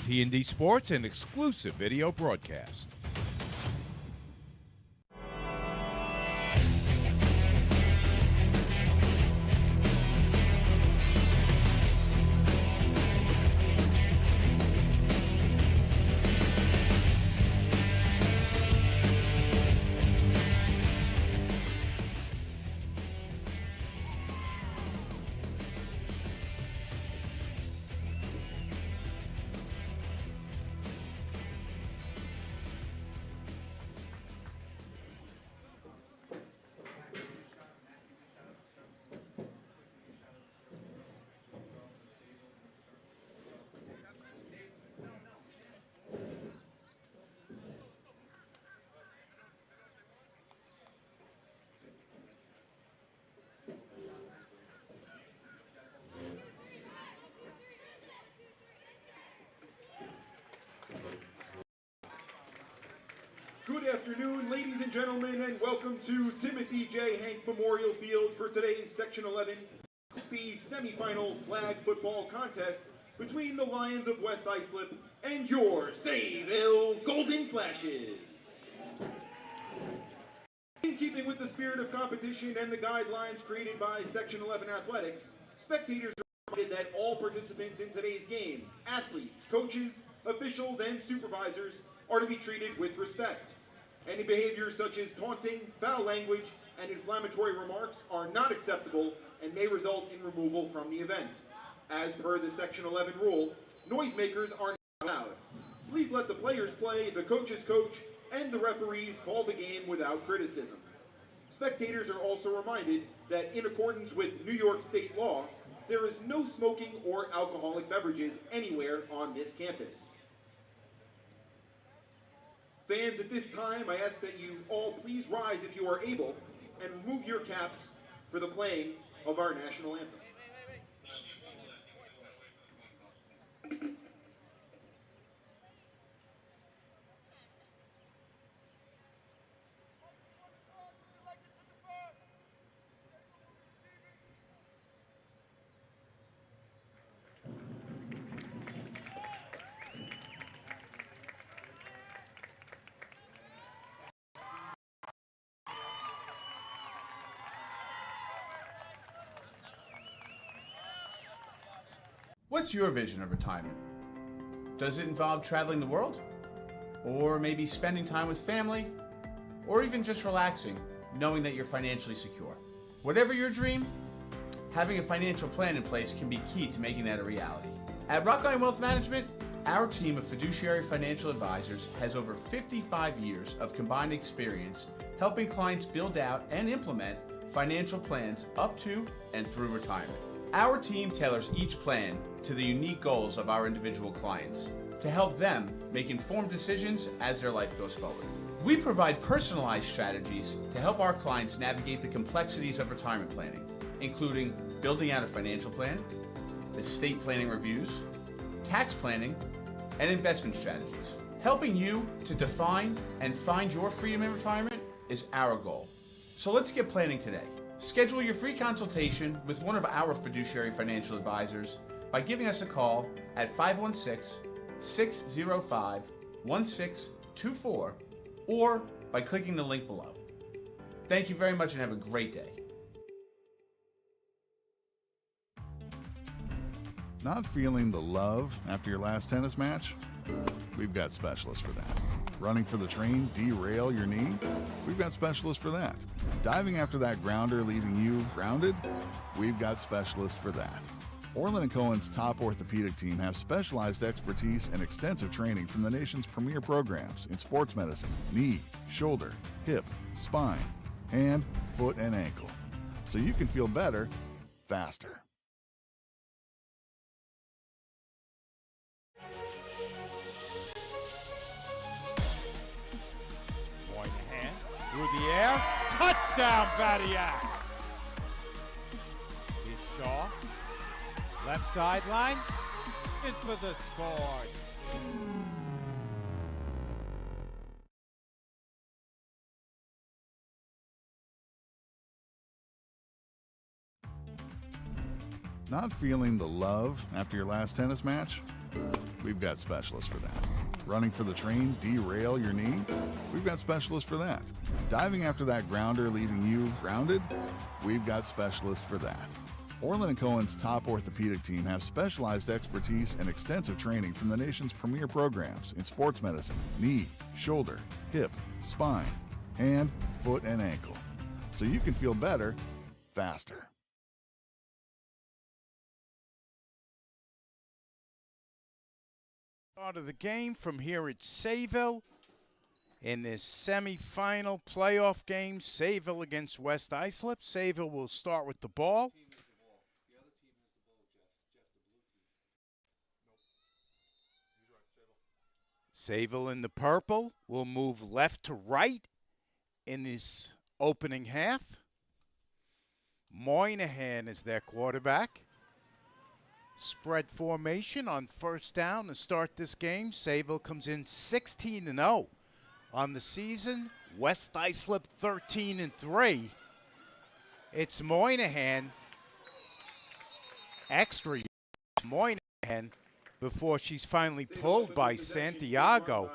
T&D Sports, an exclusive video broadcast. Good afternoon, ladies and gentlemen, and welcome to Timothy J. Hank Memorial Field for today's Section 11 B semifinal flag football contest between the Lions of West Islip and your Sayville Golden Flashes. In keeping with the spirit of competition and the guidelines created by Section 11 Athletics, spectators are reminded that all participants in today's game, athletes, coaches, officials, and supervisors, are to be treated with respect. Any behaviors such as taunting, foul language, and inflammatory remarks are not acceptable and may result in removal from the event. As per the Section 11 rule, noisemakers are not allowed. Please let the players play, the coaches coach, and the referees call the game without criticism. Spectators are also reminded that in accordance with New York State law, there is no smoking or alcoholic beverages anywhere on this campus. Fans, at this time, I ask that you all please rise if you are able and remove your caps for the playing of our national anthem. What's your vision of retirement? Does it involve traveling the world? Or maybe spending time with family? Or even just relaxing, knowing that you're financially secure? Whatever your dream, having a financial plan in place can be key to making that a reality. At Rockline Wealth Management, our team of fiduciary financial advisors has over 55 years of combined experience helping clients build out and implement financial plans up to and through retirement. Our team tailors each plan to the unique goals of our individual clients to help them make informed decisions as their life goes forward. We provide personalized strategies to help our clients navigate the complexities of retirement planning, including building out a financial plan, estate planning reviews, tax planning, and investment strategies. Helping you to define and find your freedom in retirement is our goal. So let's get planning today. Schedule your free consultation with one of our fiduciary financial advisors by giving us a call at 516-605-1624 or by clicking the link below. Thank you very much and have a great day. Not feeling the love after your last tennis match? We've got specialists for that. Running for the train, derail your knee? We've got specialists for that. Diving after that grounder, leaving you grounded? We've got specialists for that. Orland & Cohen's top orthopedic team has specialized expertise and extensive training from the nation's premier programs in sports medicine, knee, shoulder, hip, spine, hand, foot, and ankle. So you can feel better, faster. Through the air, touchdown, Badiak. Here's Shaw, left sideline, in for the score. Not feeling the love after your last tennis match? We've got specialists for that. Running for the train, derail your knee? We've got specialists for that. Diving after that grounder, leaving you grounded? We've got specialists for that. Orland & Cohen's top orthopedic team has specialized expertise and extensive training from the nation's premier programs in sports medicine, knee, shoulder, hip, spine, hand, foot, and ankle. So you can feel better, faster. Start of the game from here at Sayville in this semifinal playoff game. Sayville against West Islip. Sayville will start with the ball. Sayville in the purple will move left to right in this opening half. Moynihan is their quarterback. Spread formation on first down to start this game. Sayville comes in 16-0 on the season. West Islip 13-3. It's Moynihan. Extra Moynihan before she's finally pulled by Santiago.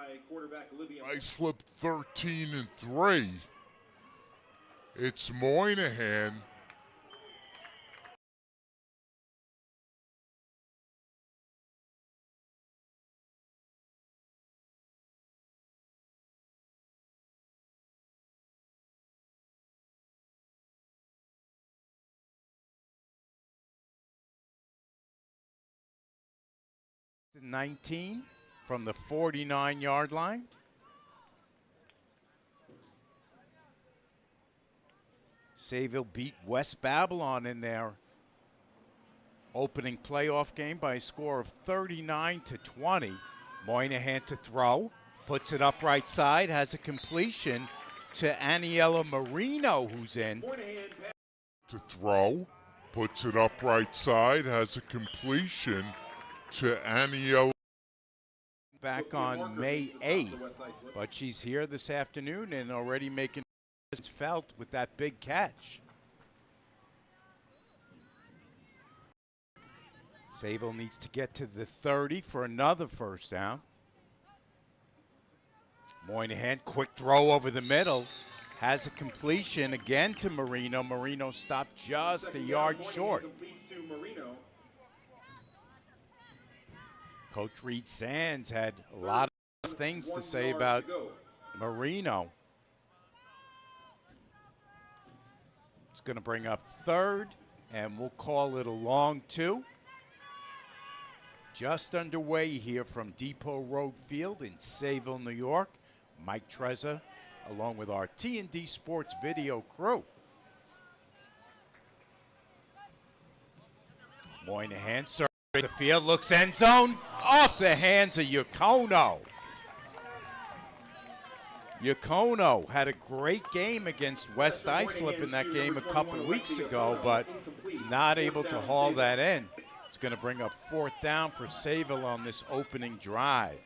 Islip 13-3. It's Moynihan. -19 from the 49-yard line. Sayville beat West Babylon in their opening playoff game by a score of 39-20. Moynihan to throw, puts it up right side, has a completion to Aniela Marino, who's in. To throw, puts it up right side, has a completion to Aniela. Back on May 8th, but she's here this afternoon and already making felt with that big catch. Sayville needs to get to the 30 for another first down. Moynihan, quick throw over the middle, has a completion again to Marino. Marino stopped just a yard short. Coach Reed Sands had a lot of things to say about Marino. It's going to bring up third, and we'll call it a long two. Just underway here from Depot Road Field in Sayville, New York. Mike Trezza, along with our T&D Sports video crew. Moynihan serves the field, looks end zone, off the hands of Yacono. Yacono had a great game against West Islip in that game a couple weeks ago, but not able to haul that in. It's going to bring up fourth down for Sayville on this opening drive.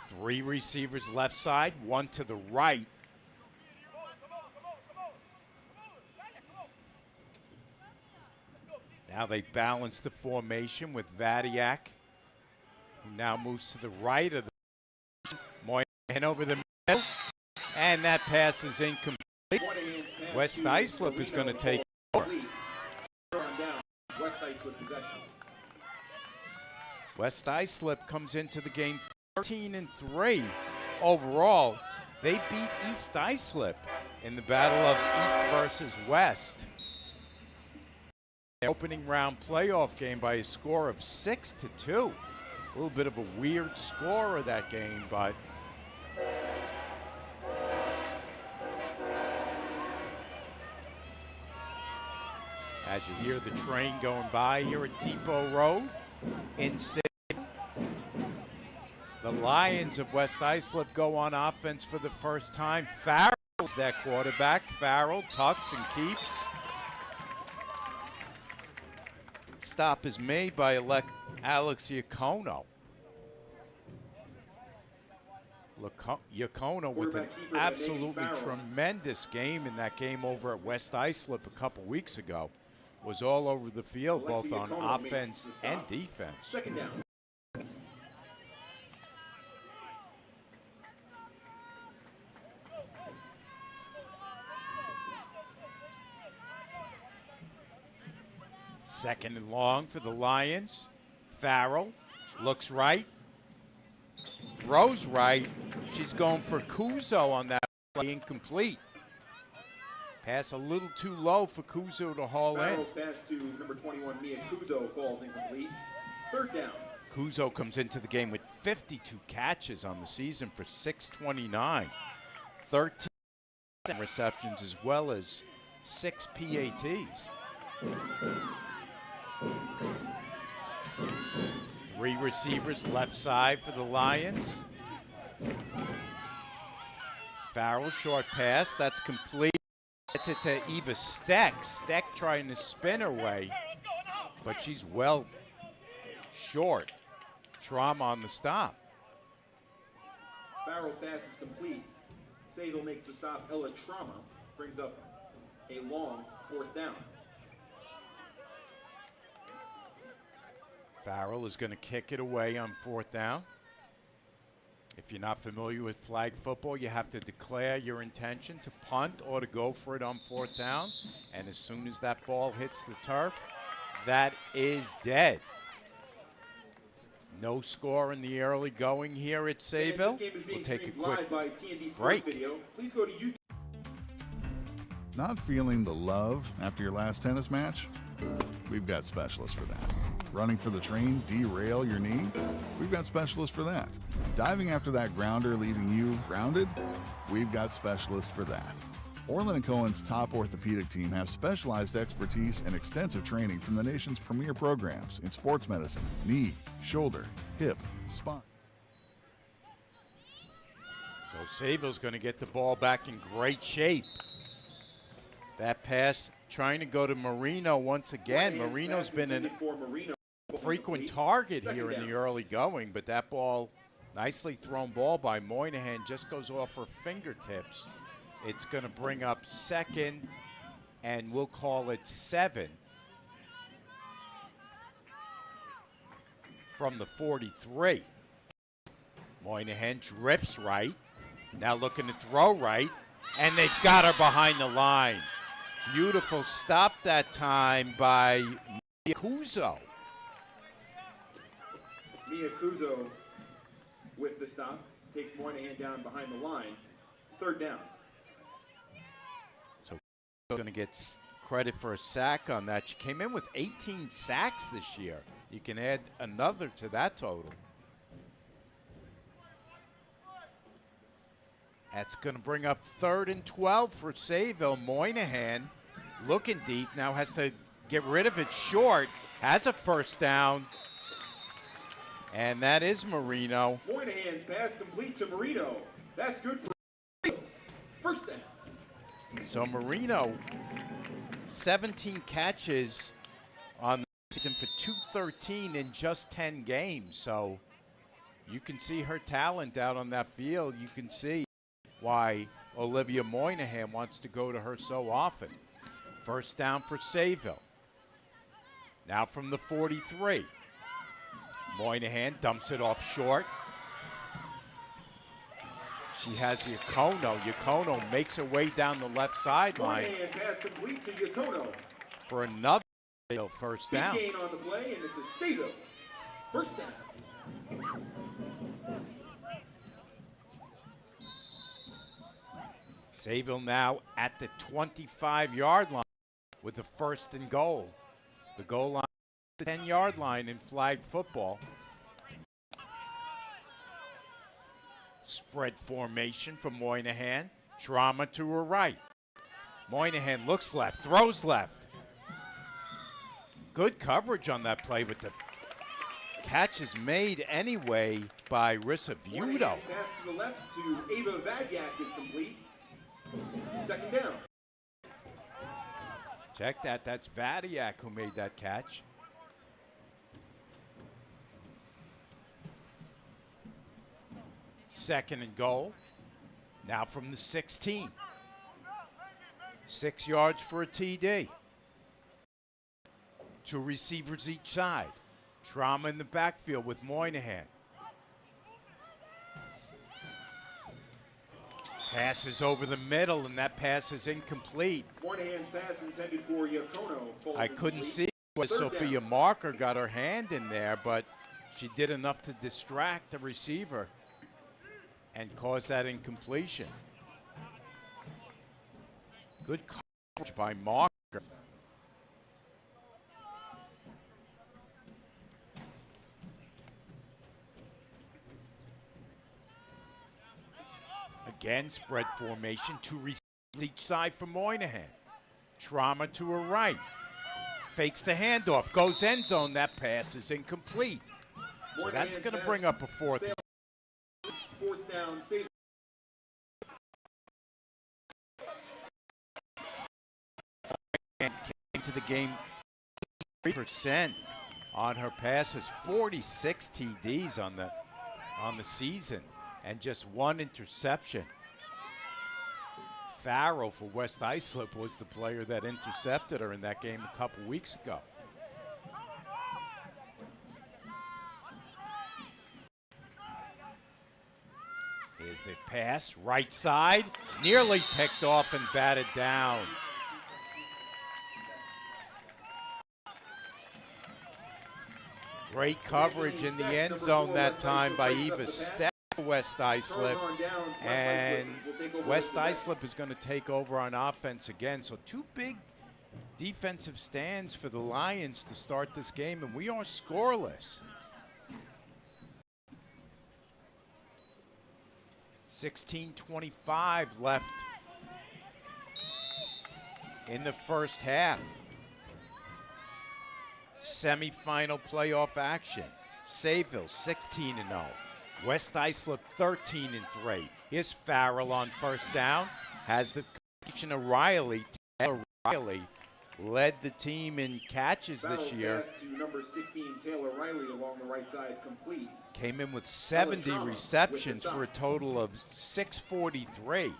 Three receivers left side, one to the right. Now they balance the formation with Vadiak, who now moves to the right of the Moynihan over the middle, and that pass is incomplete. West Islip is going to take over. West Islip comes into the game 13-3 overall. They beat East Islip in the battle of East versus West. Opening round playoff game by a score of 6-2. A little bit of a weird score of that game, but as you hear the train going by here at Depot Road in Sayville, the Lions of West Islip go on offense for the first time. Farrell's their quarterback. Farrell tucks and keeps. Stop is made by Alex Yacono. Yacono with an absolutely tremendous game in that game over at West Islip a couple weeks ago. Was all over the field, both on offense and defense. Second down. Second and long for the Lions. Farrell looks right, throws right. She's going for Kuzo on that play, incomplete. Pass a little too low for Kuzo to haul in. Farrell's pass to number 21, Mia Kuzo, falls incomplete. Third down. Kuzo comes into the game with 52 catches on the season for 629. 13 receptions as well as 6 PATs. 3 receivers left side for the Lions. Farrell, short pass, that's complete. Gets it to Eva Steck. Steck trying to spin her way, but she's well short. Trauma on the stop. Farrell's pass is complete. Sayville makes the stop. Ella Trauma brings up a long fourth down. Farrell is going to kick it away on fourth down. If you're not familiar with flag football, you have to declare your intention to punt or to go for it on fourth down. And as soon as that ball hits the turf, that is dead. No score in the early going here at Sayville. We'll take a quick break. Please go to YouTube. Not feeling the love after your last tennis match? We've got specialists for that. Running for the train, derail your knee? We've got specialists for that. Diving after that grounder, leaving you grounded? We've got specialists for that. Orland & Cohen's top orthopedic team has specialized expertise and extensive training from the nation's premier programs in sports medicine, knee, shoulder, hip, spine. So Sayville's going to get the ball back in great shape. That pass trying to go to Marino once again. Marino's been a frequent target here in the early going, but that ball, nicely thrown ball by Moynihan, just goes off her fingertips. It's going to bring up second, and we'll call it 7 from the 43. Moynihan drifts right, now looking to throw right, and they've got her behind the line. Beautiful stop that time by Mia Kuzo. Mia Kuzo with the stop takes Moynihan down behind the line. Third down. So going to get credit for a sack on that. She came in with 18 sacks this year. You can add another to that total. That's going to bring up 3rd and 12 for Sayville. Moynihan looking deep, now has to get rid of it short. Has a first down. And that is Marino. Moynihan's pass complete to Marino. That's good for first down. So Marino, 17 catches on the season for 213 in just 10 games. So you can see her talent out on that field. You can see why Olivia Moynihan wants to go to her so often. First down for Sayville. Now from the 43. Moynihan dumps it off short. She has Yacono. Yacono makes her way down the left sideline. Moynihan pass complete to Yacono. For another first down. Big gain on the play, and it's a Sayville. First down. Sayville now at the 25-yard line with a 1st and goal. The goal line, the 10-yard line in flag football. Spread formation from Moynihan. Trauma to her right. Moynihan looks left, throws left. Good coverage on that play, but the catch is made anyway by Rissa Vudo. Pass to the left to Ava Vadyak is complete. Second down. Check that. That's Vadiak who made that catch. 2nd and goal. Now from the 16. 6 yards for a TD. 2 receivers each side. Trauma in the backfield with Moynihan. Passes over the middle, and that pass is incomplete. Moynihan's pass intended for Iacono. I couldn't see what Sophia Marker got her hand in there, but she did enough to distract the receiver and cause that incompletion. Good coverage by Marker. Again, spread formation, 2 receivers each side for Moynihan. Trauma to her right. Fakes the handoff, goes end zone. That pass is incomplete. So that's going to bring up a 4th. 4th down, Sayville. And came to the game 3% on her passes, 46 TDs on the season, and just 1 interception. Farrell for West Islip was the player that intercepted her in that game a couple weeks ago. Here's the pass, right side, nearly picked off and batted down. Great coverage in the end zone that time by Eva Stepp. West Islip, and West Islip is going to take over on offense again. So 2 big defensive stands for the Lions to start this game, and we are scoreless. 16:25 left in the first half. Semifinal playoff action. Sayville 16-0. West Islip 13-3. Here's Farrell on first down. Has the completion of Riley. Taylor Riley led the team in catches this year. Pass to number 16, Taylor Riley, along the right side, complete. Came in with 70 receptions for a total of 643.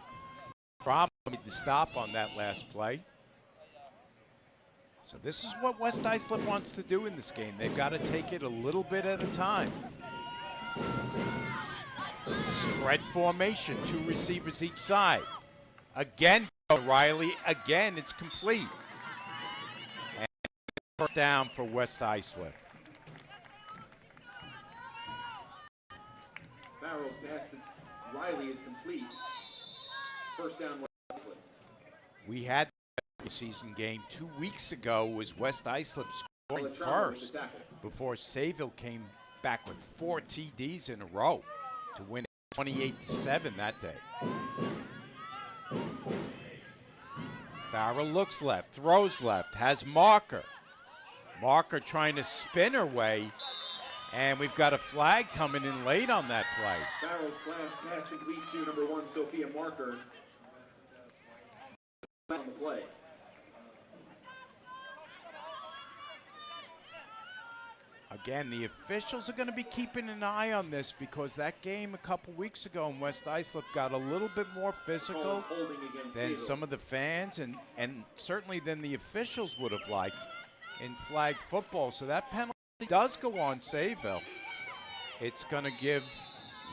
Problem made the stop on that last play. So this is what West Islip wants to do in this game. They've got to take it a little bit at a time. Spread formation, 2 receivers each side. Again, Riley, again, it's complete. And first down for West Islip. Farrell's pass to Riley is complete. First down, West Islip. We had the season game 2 weeks ago. Was West Islip scoring first before Sayville came back with 4 TDs in a row to win 28-7 that day. Farrell looks left, throws left, has Marker. Marker trying to spin her way, and we've got a flag coming in late on that play. Farrell's pass complete to number 1, Sophia Marker. On the play. Again, the officials are going to be keeping an eye on this because that game a couple weeks ago in West Islip got a little bit more physical than some of the fans and certainly than the officials would have liked in flag football. So that penalty does go on Sayville. It's going to give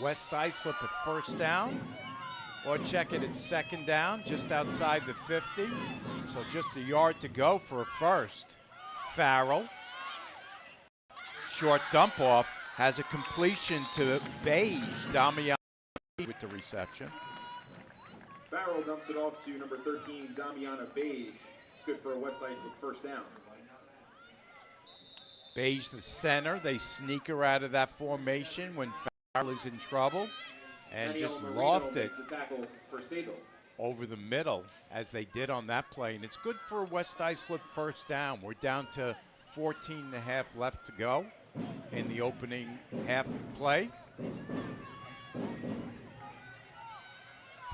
West Islip a first down, or check it, it's 2nd down, just outside the 50. So just a yard to go for a first. Farrell. Short dump off, has a completion to Beige. Damian with the reception. Farrell dumps it off to number 13, Damiana Beige. It's good for a West Islip first down. Beige the center. They sneak her out of that formation when Farrell is in trouble and just loft it over the middle as they did on that play. And it's good for a West Islip first down. We're down to 14.5 left to go in the opening half of play.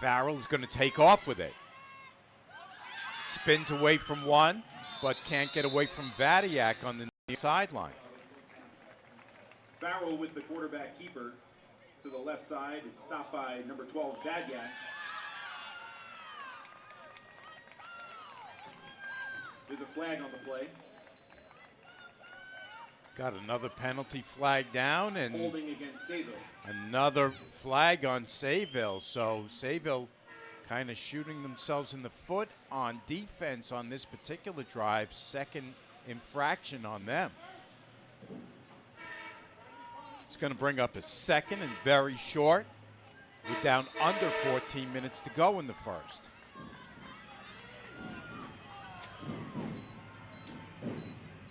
Farrell's going to take off with it. Spins away from one, but can't get away from Vadiak on the sideline. Farrell with the quarterback keeper. to the left side. It's stopped by number 12, Bagat. There's a flag on the play. Got another penalty flag down and Holding against Sayville. another flag on Sayville. So Sayville kind of shooting themselves in the foot on defense on this particular drive. Second infraction on them. It's going to bring up a second and very short. We're down under 14 minutes to go in the first.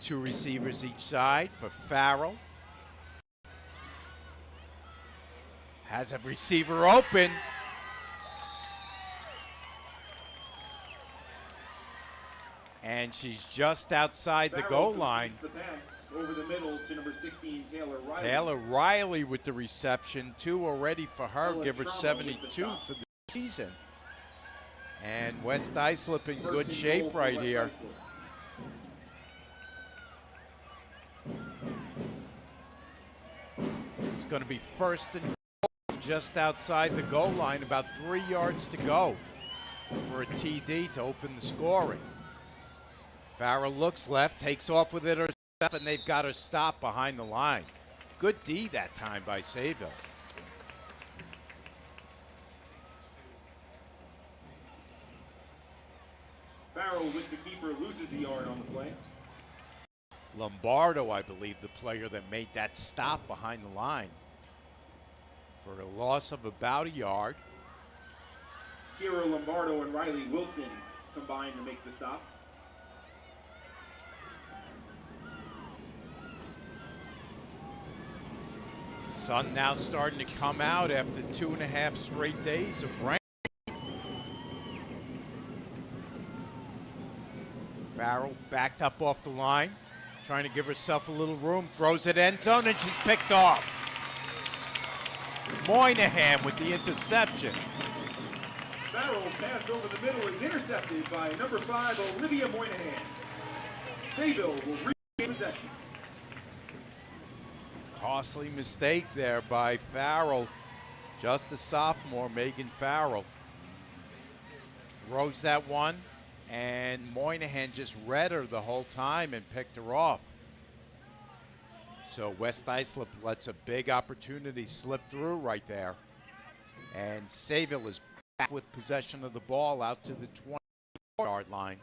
Two receivers each side for Farrell. Has a receiver open. And she's just outside the goal line. The pass over the middle to number 16, Taylor Riley. Taylor Riley with the reception. 2 already for her. Give her 72 for the season. And West Islip in good shape right here. It's going to be first and goal just outside the goal line, about 3 yards to go for a TD to open the scoring. Farrell looks left, takes off with it herself, and they've got her stopped behind the line. Good D that time by Sayville. Farrell with the keeper loses a yard on the play. Lombardo, I believe, the player that made that stop behind the line for a loss of about a yard. Kira Lombardo and Riley Wilson combined to make the stop. Sun now starting to come out after 2.5 straight days of rain. Farrell backed up off the line, trying to give herself a little room, throws it end zone, and she's picked off. Moynihan with the interception. Farrell's pass over the middle is intercepted by number 5, Olivia Moynihan. Sayville will regain possession. Costly mistake there by Farrell. Just a sophomore, Megan Farrell. Throws that one, and Moynihan just read her the whole time and picked her off. So West Islip lets a big opportunity slip through right there. And Sayville is back with possession of the ball out to the 20-yard line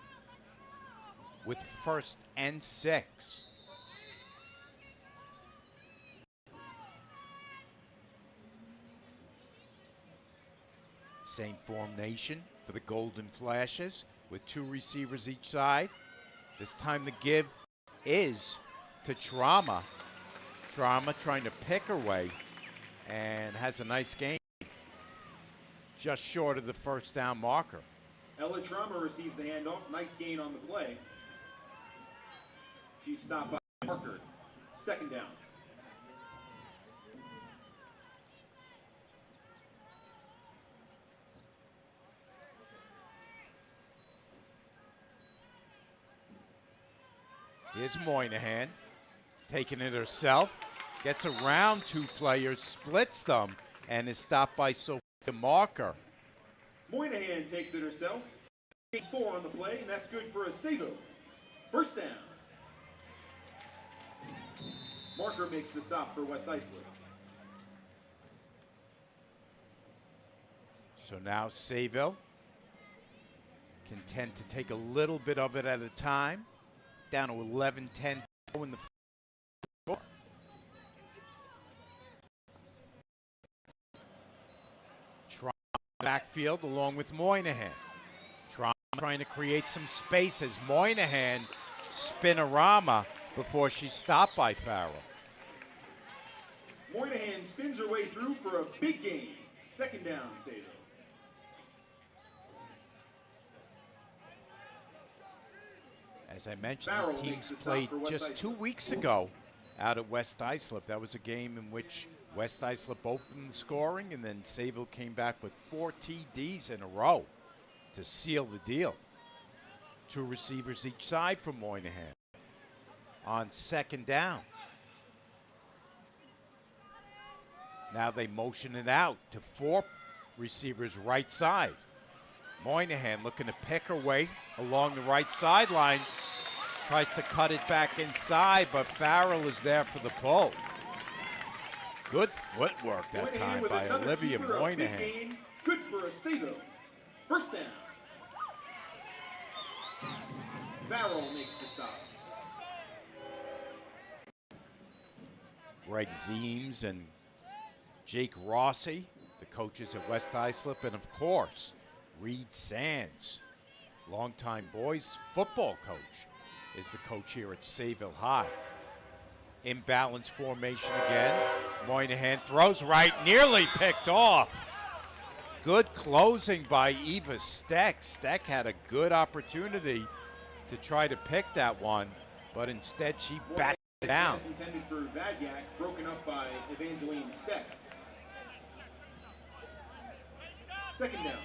with 1st and 6. Same formation for the Golden Flashes with 2 receivers each side. This time the give is to Trauma. Trauma trying to pick her way and has a nice gain. Just short of the 1st down marker. Ella Trauma receives the handoff. Nice gain on the play. She's stopped by Parker. 2nd down. Here's Moynihan, taking it herself, gets around 2 players, splits them, and is stopped by Sophia Marker. Moynihan takes it herself. 4 on the play, and that's good for a Sayville. 1st down. Marker makes the stop for West Islip. So now Sayville content to take a little bit of it at a time. Down to 11-10 in the fourth. Trauma backfield along with Moynihan. Trauma trying to create some space as Moynihan spinorama before she's stopped by Farrell. Moynihan spins her way through for a big gain. 2nd down, Sayville. As I mentioned, these teams played just 2 weeks ago out at West Islip. That was a game in which West Islip opened the scoring, and then Sayville came back with 4 TDs in a row to seal the deal. 2 receivers each side for Moynihan. On 2nd down. Now they motion it out to 4 receivers right side. Moynihan looking to pick her way along the right sideline. Tries to cut it back inside, but Farrell is there for the pull. Good footwork that time by Olivia Moynihan. Good for a Sayville. First down. Farrell makes the stop. Greg Zeems and Jake Rossi, the coaches at West Islip, and of course, Reed Sands, longtime boys football coach, is the coach here at Sayville High. Imbalanced formation again. Moynihan throws right, nearly picked off. Good closing by Eva Steck. Steck had a good opportunity to try to pick that one, but instead she backed it down. Intended for Vadyak, broken up by Evangeline Steck. Second down.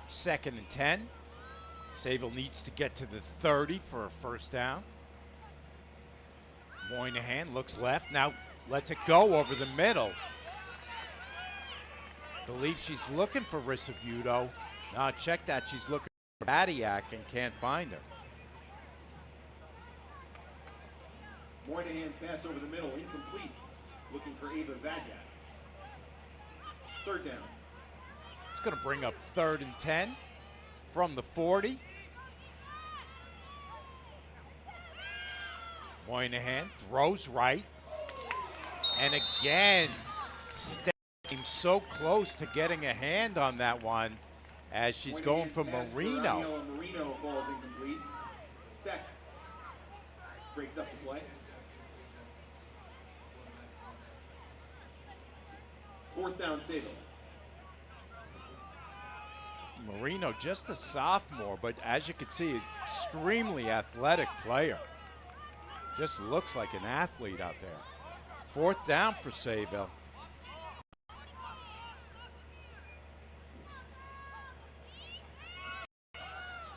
Second and 10. Sayville needs to get to the 30 for a first down. Moynihan looks left, now lets it go over the middle. Believe she's looking for Risavuto. Now check that, she's looking for Badiak and can't find her. Moynihan's pass over the middle, incomplete. Looking for Ava Vadyak. Third down. It's going to bring up 3rd and 10 from the 40. Moynihan throws right. And again, Steck came so close to getting a hand on that one as she's going for Marino. Marino falls incomplete. Steck breaks up the play. Fourth down, Sayville. Marino, just a sophomore, but as you can see, extremely athletic player. Just looks like an athlete out there. Fourth down for Sayville.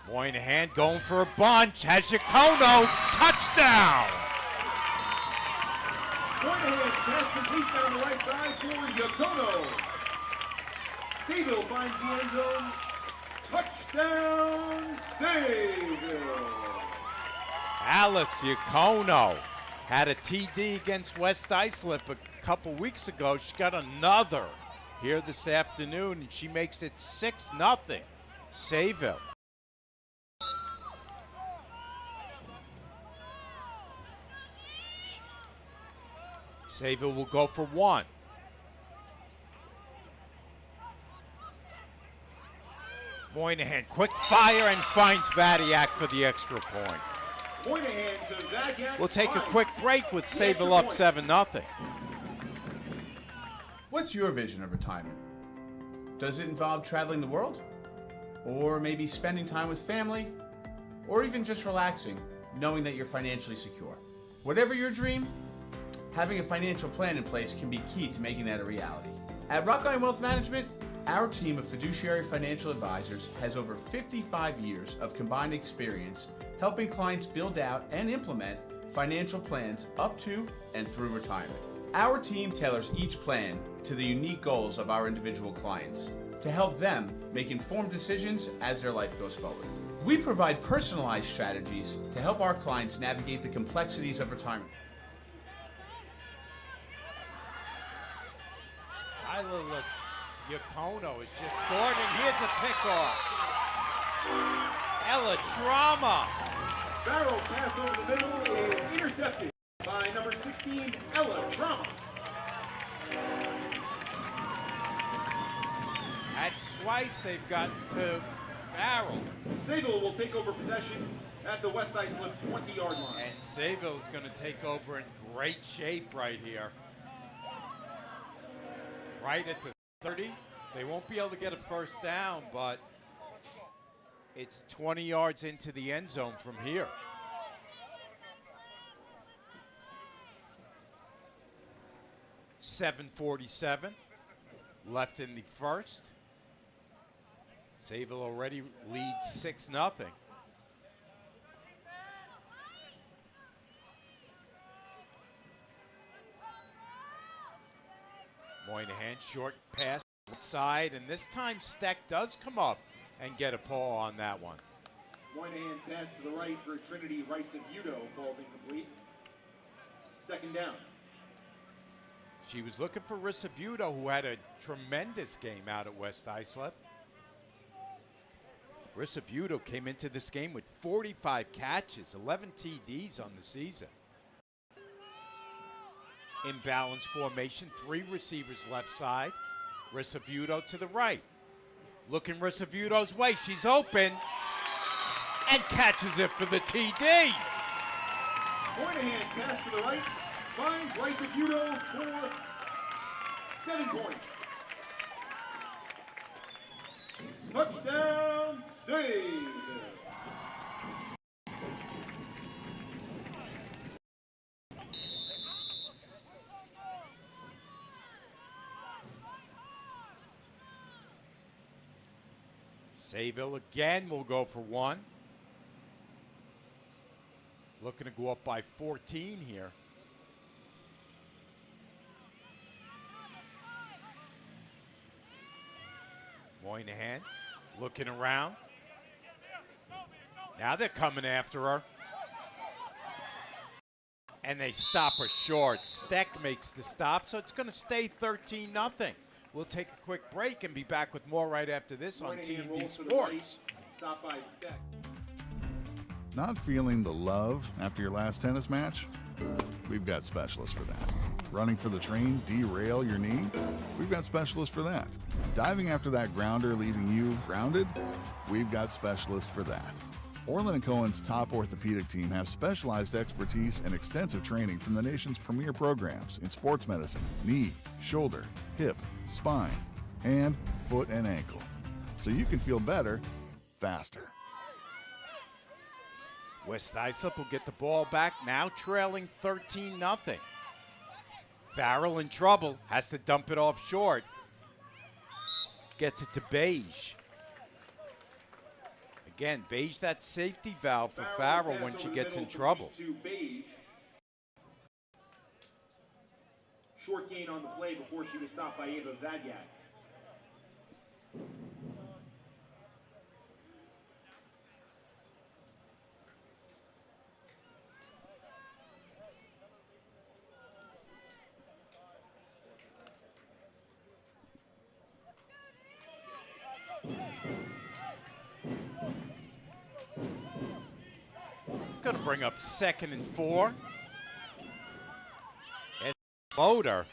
Moynihan going for a bunch, has Yacono, touchdown! Moynihan's pass complete down the right side for Yacono. Sayville finds the end zone. Touchdown, Sayville! Alex Yacono had a TD against West Islip a couple weeks ago. She got another here this afternoon, and she makes it 6-0, Sayville. Sayville will go for 1. Moynihan, quick fire, and finds Vadiak for the extra point. Moynihan to Vadyak. We'll take a quick break with Sayville up 7-0. What's your vision of retirement? Does it involve traveling the world? Or maybe spending time with family? Or even just relaxing, knowing that you're financially secure? Whatever your dream, having a financial plan in place can be key to making that a reality. At Rockline Wealth Management, our team of fiduciary financial advisors has over 55 years of combined experience helping clients build out and implement financial plans up to and through retirement. Our team tailors each plan to the unique goals of our individual clients to help them make informed decisions as their life goes forward. We provide personalized strategies to help our clients navigate the complexities of retirement. Kyla Yacono has just scored, and here's a pickoff. Ella Trauma. Farrell pass over the middle is intercepted by number 16, Ella Trauma. That's twice they've gotten to Farrell. Sayville will take over possession at the West Islip 20-yard line. And Sayville is going to take over in great shape right here. Right at the 30. They won't be able to get a first down, but it's 20 yards into the end zone from here. .747 left in the first. Sayville already leads 6-0. Moynihan, short pass outside, and this time Steck does come up and get a paw on that one. Moynihan's pass to the right for Trinity Rice-Avuto falls incomplete. Second down. She was looking for Risavuto, who had a tremendous game out at West Islip. Risavuto came into this game with 45 catches, 11 TDs on the season. Imbalanced formation, 3 receivers left side. Risavuto to the right. Looking Risavuto's way, she's open and catches it for the TD. Moynihan's pass to the right finds Rice-Avuto for 7 points. Touchdown, Sayville. Sayville again will go for 1. Looking to go up by 14 here. Moynihan looking around. Now they're coming after her. And they stop her short. Steck makes the stop, so it's going to stay 13-0. We'll take a quick break and be back with more right after this on TND Sports. Stop by Steck. Not feeling the love after your last tennis match? We've got specialists for that. Running for the train, derail your knee? We've got specialists for that. Diving after that grounder, leaving you grounded? We've got specialists for that. Orland & Cohen's top orthopedic team has specialized expertise and extensive training from the nation's premier programs in sports medicine, knee, shoulder, hip, spine, hand, foot, and ankle. So you can feel better, faster. West Islip will get the ball back, now trailing 13-0. Farrell in trouble, has to dump it off short. Gets it to Beige. Again, Beige, that safety valve for Farrell when she gets in trouble. Short gain on the play before she was stopped by Ava Zadyak. Going to bring up 2nd and 4. As floater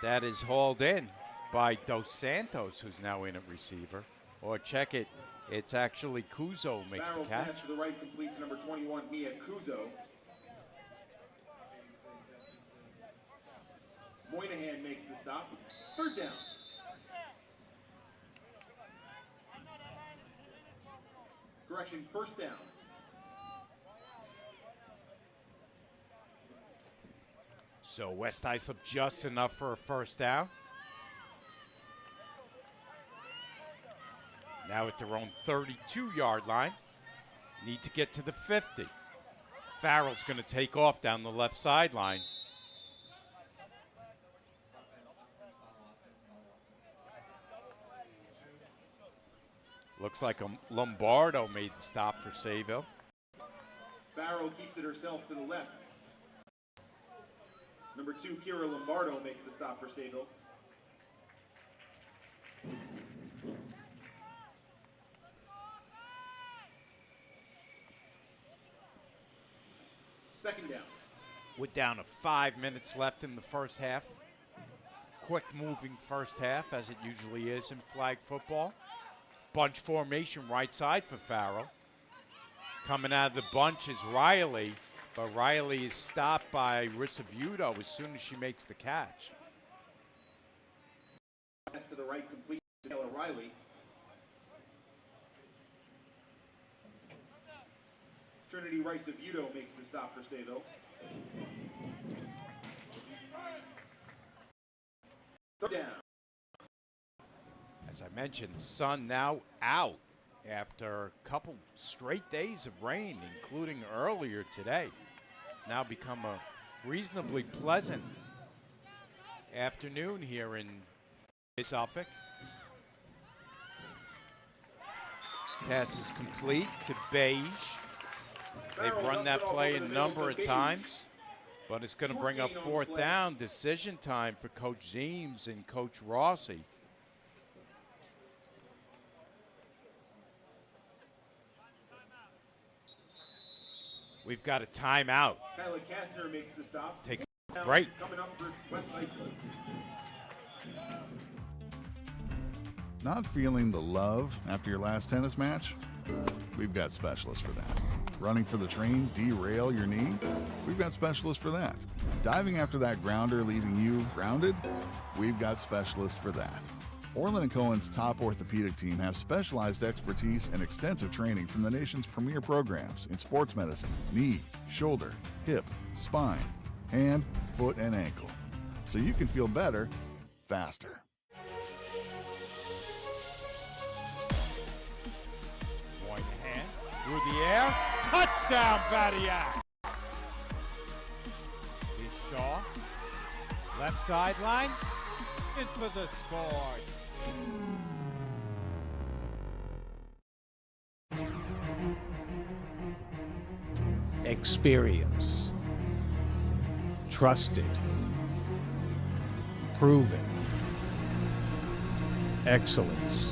that is hauled in by Dos Santos, who's now in at receiver. Or check it, it's actually Kuzo makes the catch. To the right completes number 21, Mia Kuzo. Moynihan makes the stop. 3rd down. Correction, 1st down. So West Islip just enough for a 1st down. Now at their own 32-yard line. Need to get to the 50. Farrell's going to take off down the left sideline. Looks like Lombardo made the stop for Sayville. Farrell keeps it herself to the left. Number 2, Kira Lombardo makes the stop for Sayville. Second down. We're down to 5 minutes left in the first half. Quick moving first half, as it usually is in flag football. Bunch formation right side for Farrell. Coming out of the bunch is Riley. But Riley is stopped by Risavuto as soon as she makes the catch. Pass to the right, complete to Taylor Riley. Trinity Rice-Avuto makes the stop for Sayville. 3rd down. As I mentioned, the sun now out after a couple straight days of rain, including earlier today. It's now become a reasonably pleasant afternoon here in Suffolk. Pass is complete to Beige. They've run that play a number of times, but it's going to bring up fourth down. Decision time for Coach Zeems and Coach Rossi. We've got a timeout. Tyler Kastner makes the stop. Take a break. Coming up for West Islip. Not feeling the love after your last tennis match? We've got specialists for that. Running for the train, derail your knee? We've got specialists for that. Diving after that grounder, leaving you grounded? We've got specialists for that. Orland & Cohen's top orthopedic team has specialized expertise and extensive training from the nation's premier programs in sports medicine, knee, shoulder, hip, spine, hand, foot, and ankle. So you can feel better, faster. Moynihan through the air. Touchdown, Vadiak. Here's Shaw. Left sideline. In for the score. Experience, trusted, proven, excellence.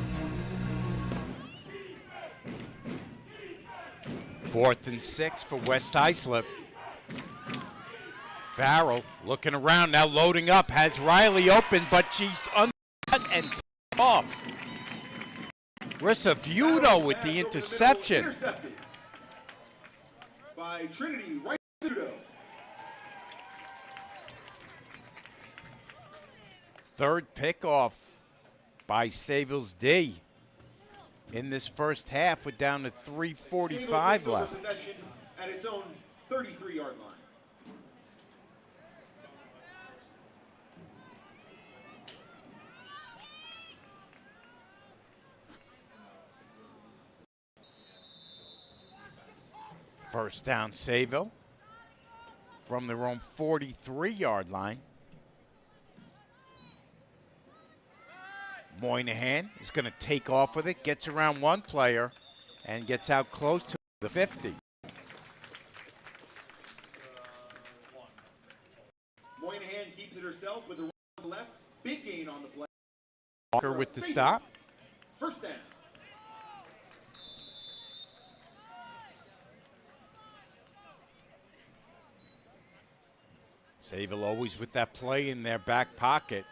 4th and 6 for West Islip. Farrell looking around, now loading up, has Riley open, but she's uncut and off. Rissa Vudo with the interception. Intercepted by Trinity Rice-Sudo. Third pickoff by Sayville's D. In this first half, we're down to 3:45 left. At its own 33-yard line. First down, Sayville from their own 43-yard line. Moynihan is going to take off with it, gets around one player, and gets out close to the 50. Moynihan keeps it herself with the right on the left. Big gain on the play. Walker with the stop. First down. Sayville always with that play in their back pocket.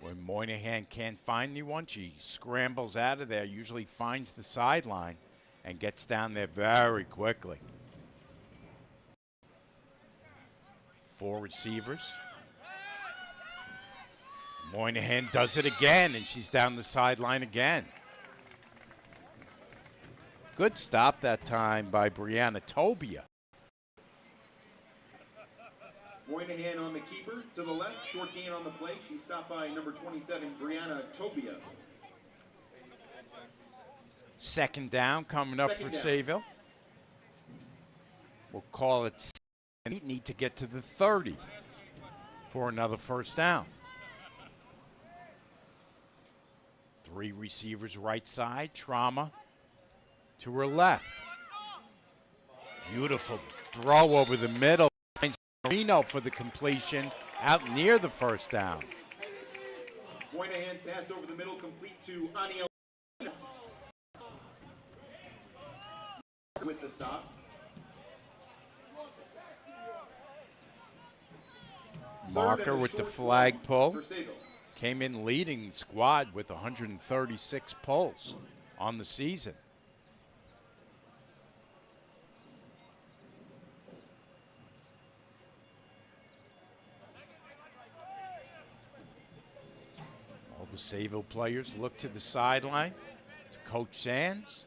When Moynihan can't find anyone, she scrambles out of there, usually finds the sideline, and gets down there very quickly. 4 receivers. Moynihan does it again, and she's down the sideline again. Good stop that time by Brianna Tobia. Moynihan on the keeper to the left. Short gain on the play. She's stopped by number 27, Brianna Tobia. Second down coming up for Sayville. We'll call it. Need to get to the 30 for another first down. 3 receivers right side. Trauma to her left. Beautiful throw over the middle. Reno for the completion out near the first down. Moynihan's pass over the middle complete to Aniel with the stop. Marker with the flag pull. Came in leading the squad with 136 pulls on the season. All the Sayville players look to the sideline to Coach Sands.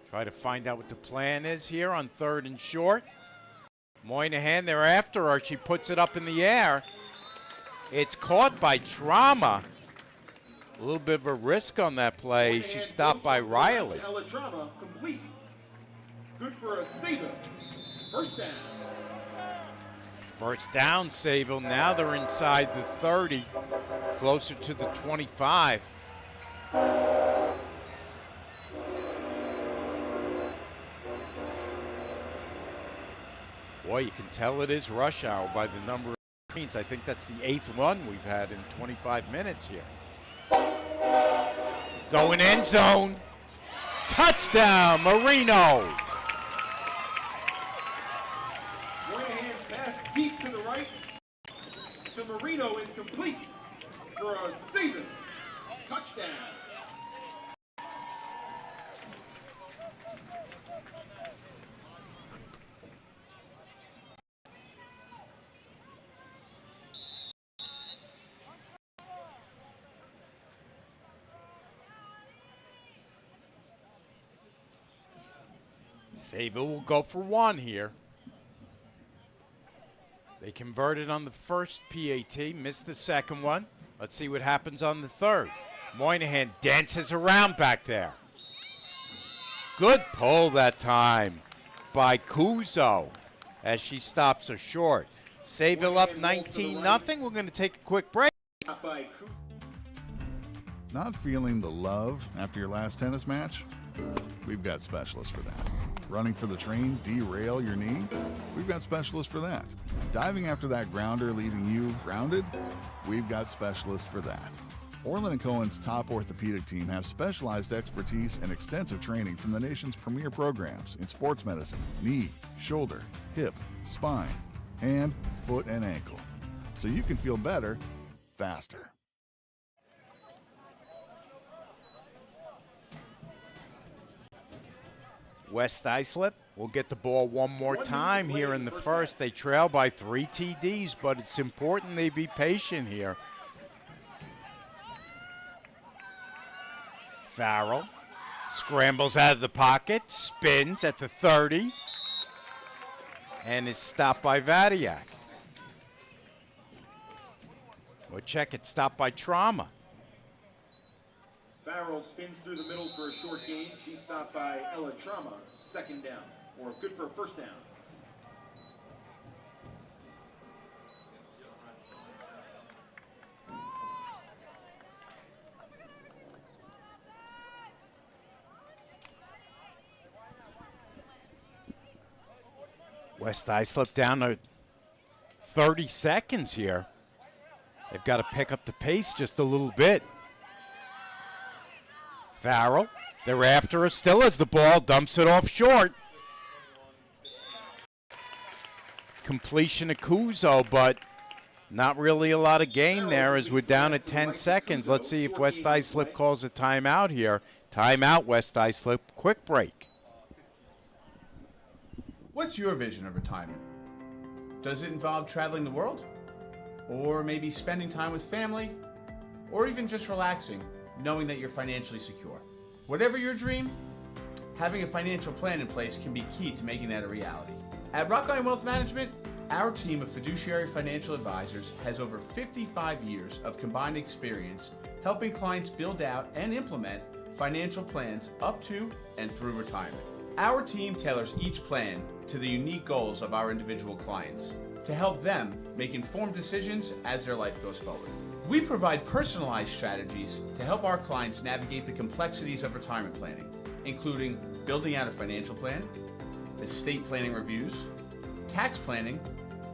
Try to find out what the plan is here on 3rd and short. Moynihan, they're after her. She puts it up in the air. It's caught by Trauma. A little bit of a risk on that play. She's stopped by Riley. Trauma complete. Good for a Sayville. First down. First down, Sayville. Now they're inside the 30, closer to the 25. Boy, you can tell it is rush hour by the number of screens. I think that's the 8th run we've had in 25 minutes here. Going end zone. Touchdown, Marino. Moynihan's pass deep to the right. So Marino is complete for a Sayville touchdown. Sayville will go for 1 here. They converted on the first PAT, missed the second one. Let's see what happens on the third. Moynihan dances around back there. Good pull that time by Kuzo as she stops her short. Sayville up 19-0. We're going to take a quick break. Not feeling the love after your last tennis match? We've got specialists for that. Running for the train, derail your knee? We've got specialists for that. Diving after that grounder, leaving you grounded? We've got specialists for that. Orland & Cohen's top orthopedic team has specialized expertise and extensive training from the nation's premier programs in sports medicine, knee, shoulder, hip, spine, hand, foot, and ankle. So you can feel better, faster. West Islip will get the ball one more time here in the first. They trail by 3 TDs, but it's important they be patient here. Farrell scrambles out of the pocket, spins at the 30, and is stopped by Vadiak. Well, check it, stopped by Trauma. Farrell spins through the middle for a short gain. She's stopped by Ella Trauma, second down, or good for a first down. West Islip down to 30 seconds here. They've got to pick up the pace just a little bit. Farrell, they're after her still as the ball dumps it off short. Completion to Kuzo, but not really a lot of gain there as we're down at 10 seconds. Let's see if West Islip calls a timeout here. Timeout, West Islip. Quick break. What's your vision of retirement? Does it involve traveling the world? Or maybe spending time with family? Or even just relaxing, knowing that you're financially secure? Whatever your dream, having a financial plan in place can be key to making that a reality. At Rock Island Wealth Management, our team of fiduciary financial advisors has over 55 years of combined experience helping clients build out and implement financial plans up to and through retirement. Our team tailors each plan to the unique goals of our individual clients to help them make informed decisions as their life goes forward. We provide personalized strategies to help our clients navigate the complexities of retirement planning, including building out a financial plan, estate planning reviews, tax planning,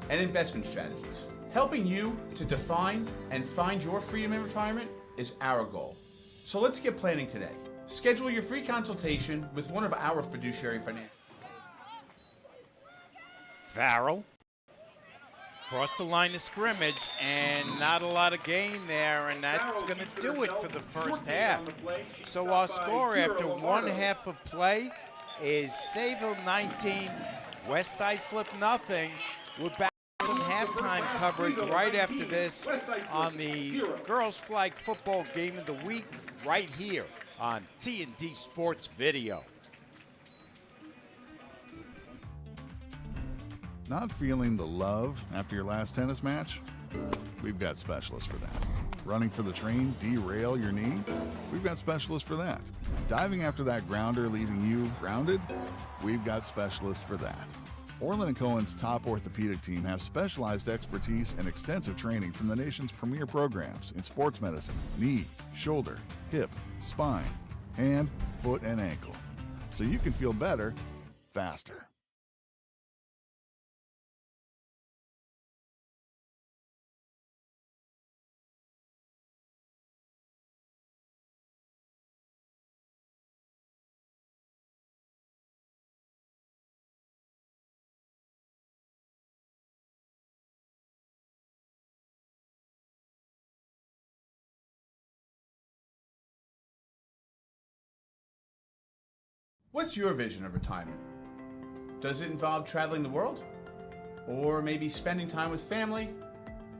and investment strategies. Helping you to define and find your freedom in retirement is our goal. So let's get planning today. Schedule your free consultation with one of our fiduciary financial. Farrell across the line of scrimmage, and not a lot of gain there, and that's going to do it for the first half. So our score after 1 half of play is Sayville 19, West Islip nothing. We're back in halftime coverage right after this on the Girls Flag Football Game of the Week right here on T&D Sports Video. Not feeling the love after your last tennis match? We've got specialists for that. Running for the train, derail your knee? We've got specialists for that. Diving after that grounder, leaving you grounded? We've got specialists for that. Orland & Cohen's top orthopedic team has specialized expertise and extensive training from the nation's premier programs in sports medicine, knee, shoulder, hip, spine, hand, foot, and ankle. So you can feel better, faster. What's your vision of retirement? Does it involve traveling the world? Or maybe spending time with family?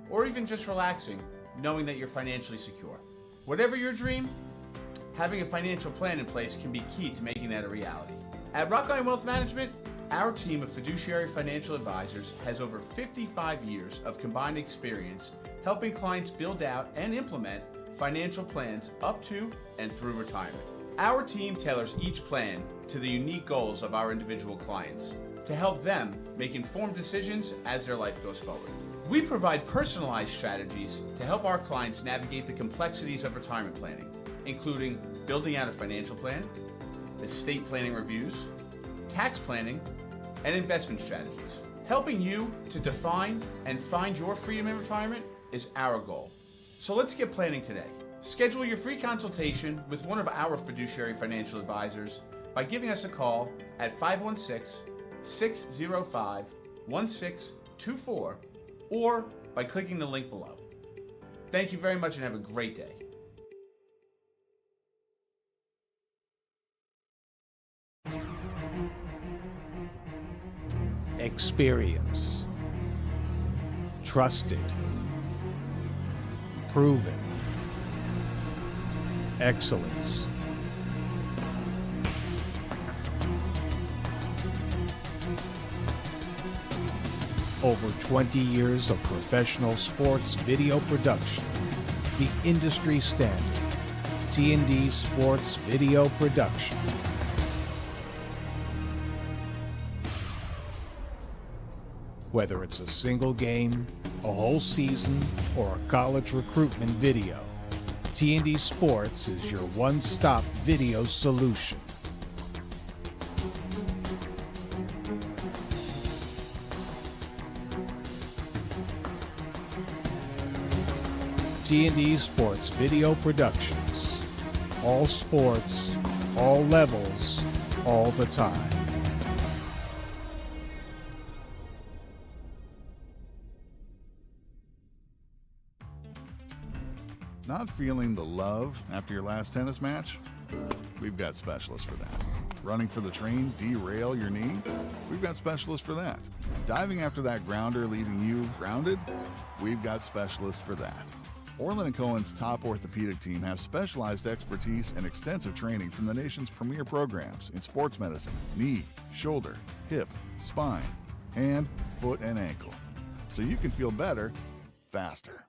Or even just relaxing, knowing that you're financially secure? Whatever your dream, having a financial plan in place can be key to making that a reality. At Rock Island Wealth Management, our team of fiduciary financial advisors has over 55 years of combined experience helping clients build out and implement financial plans up to and through retirement. Our team tailors each plan to the unique goals of our individual clients to help them make informed decisions as their life goes forward. We provide personalized strategies to help our clients navigate the complexities of retirement planning, including building out a financial plan, estate planning reviews, tax planning, and investment strategies. Helping you to define and find your freedom in retirement is our goal. So let's get planning today. Schedule your free consultation with one of our fiduciary financial advisors by giving us a call at 516-605-1624 or by clicking the link below. Thank you very much and have a great day. Experience. Trusted. Proven. Excellence. Over 20 years of professional sports video production. The industry standard. T&D Sports Video Production. Whether it's a single game, a whole season, or a college recruitment video, T&D Sports is your one-stop video solution. T&D Sports Video Productions. All sports, all levels, all the time. Not feeling the love after your last tennis match? We've got specialists for that. Running for the train, derail your knee? We've got specialists for that. Diving after that grounder, leaving you grounded? We've got specialists for that. Orland & Cohen's top orthopedic team has specialized expertise and extensive training from the nation's premier programs in sports medicine, knee, shoulder, hip, spine, hand, foot, and ankle. So you can feel better, faster.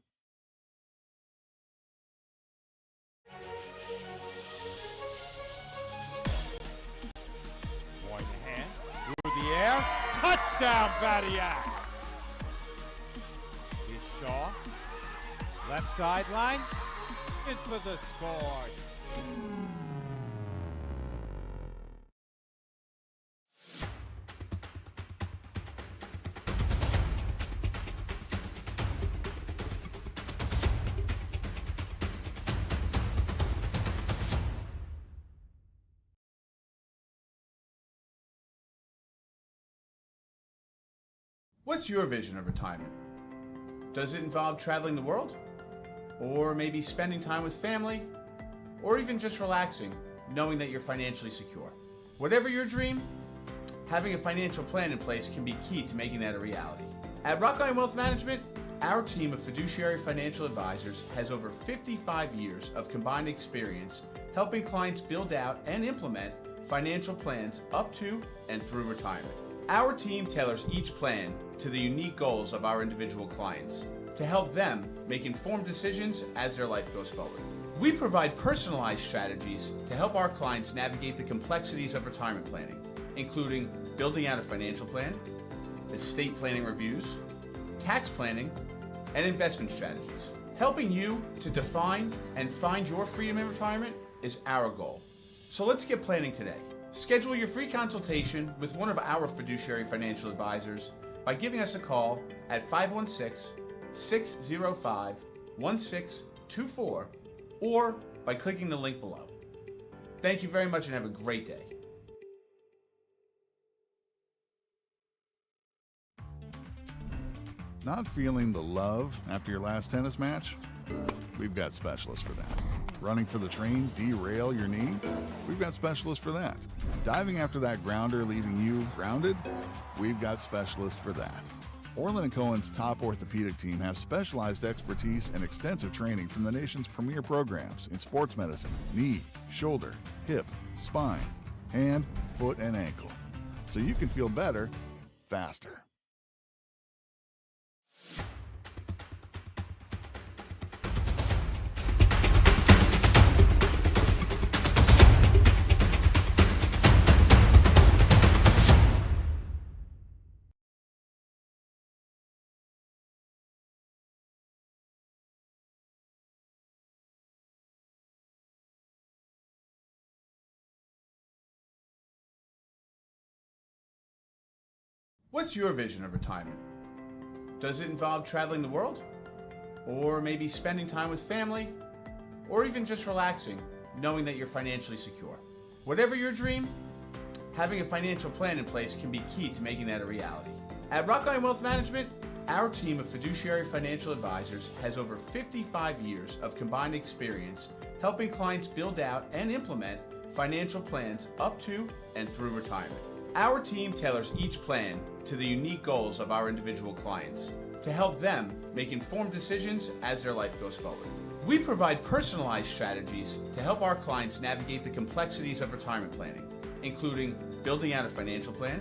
Through the air, touchdown, Vadiak. Here's Shaw, left sideline, in for the score. What's your vision of retirement? Does it involve traveling the world? Or maybe spending time with family? Or even just relaxing, knowing that you're financially secure? Whatever your dream, having a financial plan in place can be key to making that a reality. At Rock Island Wealth Management, our team of fiduciary financial advisors has over 55 years of combined experience helping clients build out and implement financial plans up to and through retirement. Our team tailors each plan to the unique goals of our individual clients to help them make informed decisions as their life goes forward. We provide personalized strategies to help our clients navigate the complexities of retirement planning, including building out a financial plan, estate planning reviews, tax planning, and investment strategies. Helping you to define and find your freedom in retirement is our goal. So let's get planning today. Schedule your free consultation with one of our fiduciary financial advisors by giving us a call at 516-605-1624 or by clicking the link below. Thank you very much and have a great day. Not feeling the love after your last tennis match? We've got specialists for that. Running for the train, derail your knee? We've got specialists for that. Diving after that grounder, leaving you grounded? We've got specialists for that. Orland & Cohen's top orthopedic team has specialized expertise and extensive training from the nation's premier programs in sports medicine, knee, shoulder, hip, spine, hand, foot, and ankle. So you can feel better, faster. What's your vision of retirement? Does it involve traveling the world? Or maybe spending time with family? Or even just relaxing, knowing that you're financially secure? Whatever your dream, having a financial plan in place can be key to making that a reality. At Rockline Wealth Management, our team of fiduciary financial advisors has over 55 years of combined experience helping clients build out and implement financial plans up to and through retirement. Our team tailors each plan to the unique goals of our individual clients to help them make informed decisions as their life goes forward. We provide personalized strategies to help our clients navigate the complexities of retirement planning, including building out a financial plan,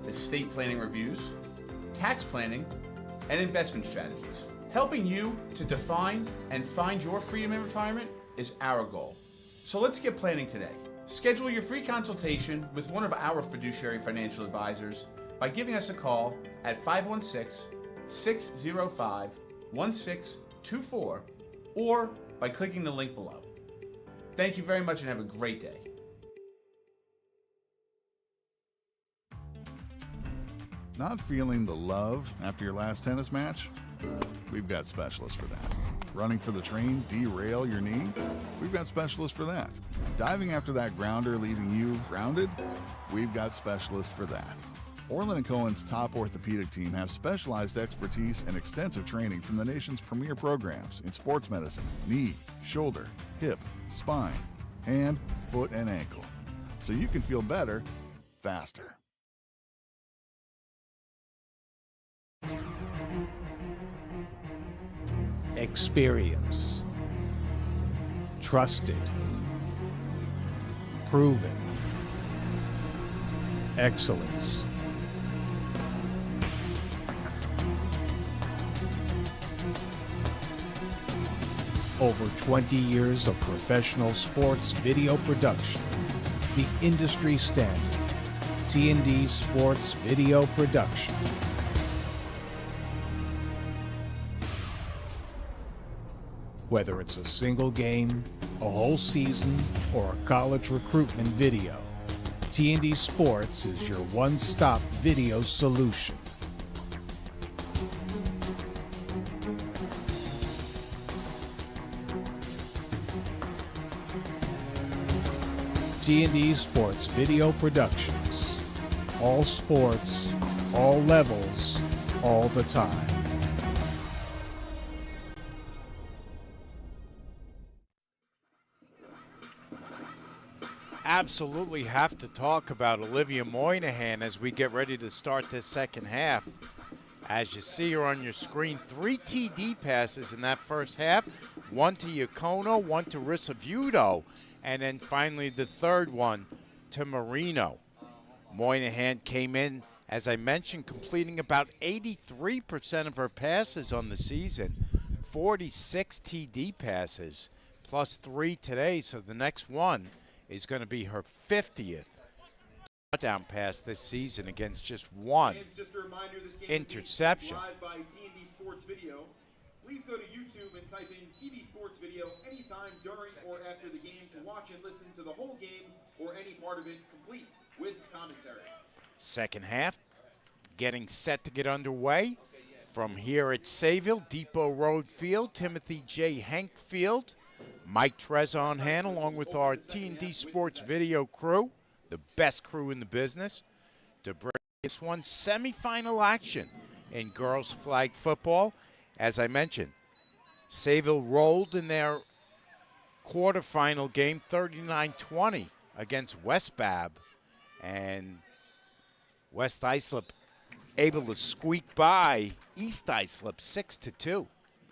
estate planning reviews, tax planning, and investment strategies. Helping you to define and find your freedom in retirement is our goal. So let's get planning today. Schedule your free consultation with one of our fiduciary financial advisors by giving us a call at 516-605-1624 or by clicking the link below. Thank you very much and have a great day. Not feeling the love after your last tennis match? We've got specialists for that. Running for the train, derail your knee? We've got specialists for that. Diving after that grounder, leaving you grounded? We've got specialists for that. Orland & Cohen's top orthopedic team has specialized expertise and extensive training from the nation's premier programs in sports medicine, knee, shoulder, hip, spine, hand, foot, and ankle. So you can feel better, faster. Experience. Trusted. Proven. Excellence. Over 20 years of professional sports video production. The industry standard. T&D Sports Video Production. Whether it's a single game, a whole season, or a college recruitment video, T&D Sports is your one-stop video solution. T&D Sports Video Productions. All sports, all levels, all the time. Absolutely have to talk about Olivia Moynihan as we get ready to start this second half. As you see her on your screen, 3 TD passes in that first half, 1 to Iacono, 1 to Risavuto, and then finally the third one to Marino. Moynihan came in, as I mentioned, completing about 83% of her passes on the season, 46 TD passes, plus 3 today, so the next one is going to be her 50th touchdown pass this season against just one Just a reminder, this game interception. is live by T&D Sports Video. Please go to YouTube and type in TV Sports Video anytime during or after the game to watch and listen to the whole game or any part of it complete with commentary. Second half getting set to get underway from here at Sayville, Depot Road Field, Timothy J. Henk Field. Mike Trez on hand along with our T&D Sports Video crew, the best crew in the business, to bring this one semifinal action in girls flag football. As I mentioned, Sayville rolled in their quarterfinal game 39-20 against West Bab, and West Islip able to squeak by East Islip 6-2.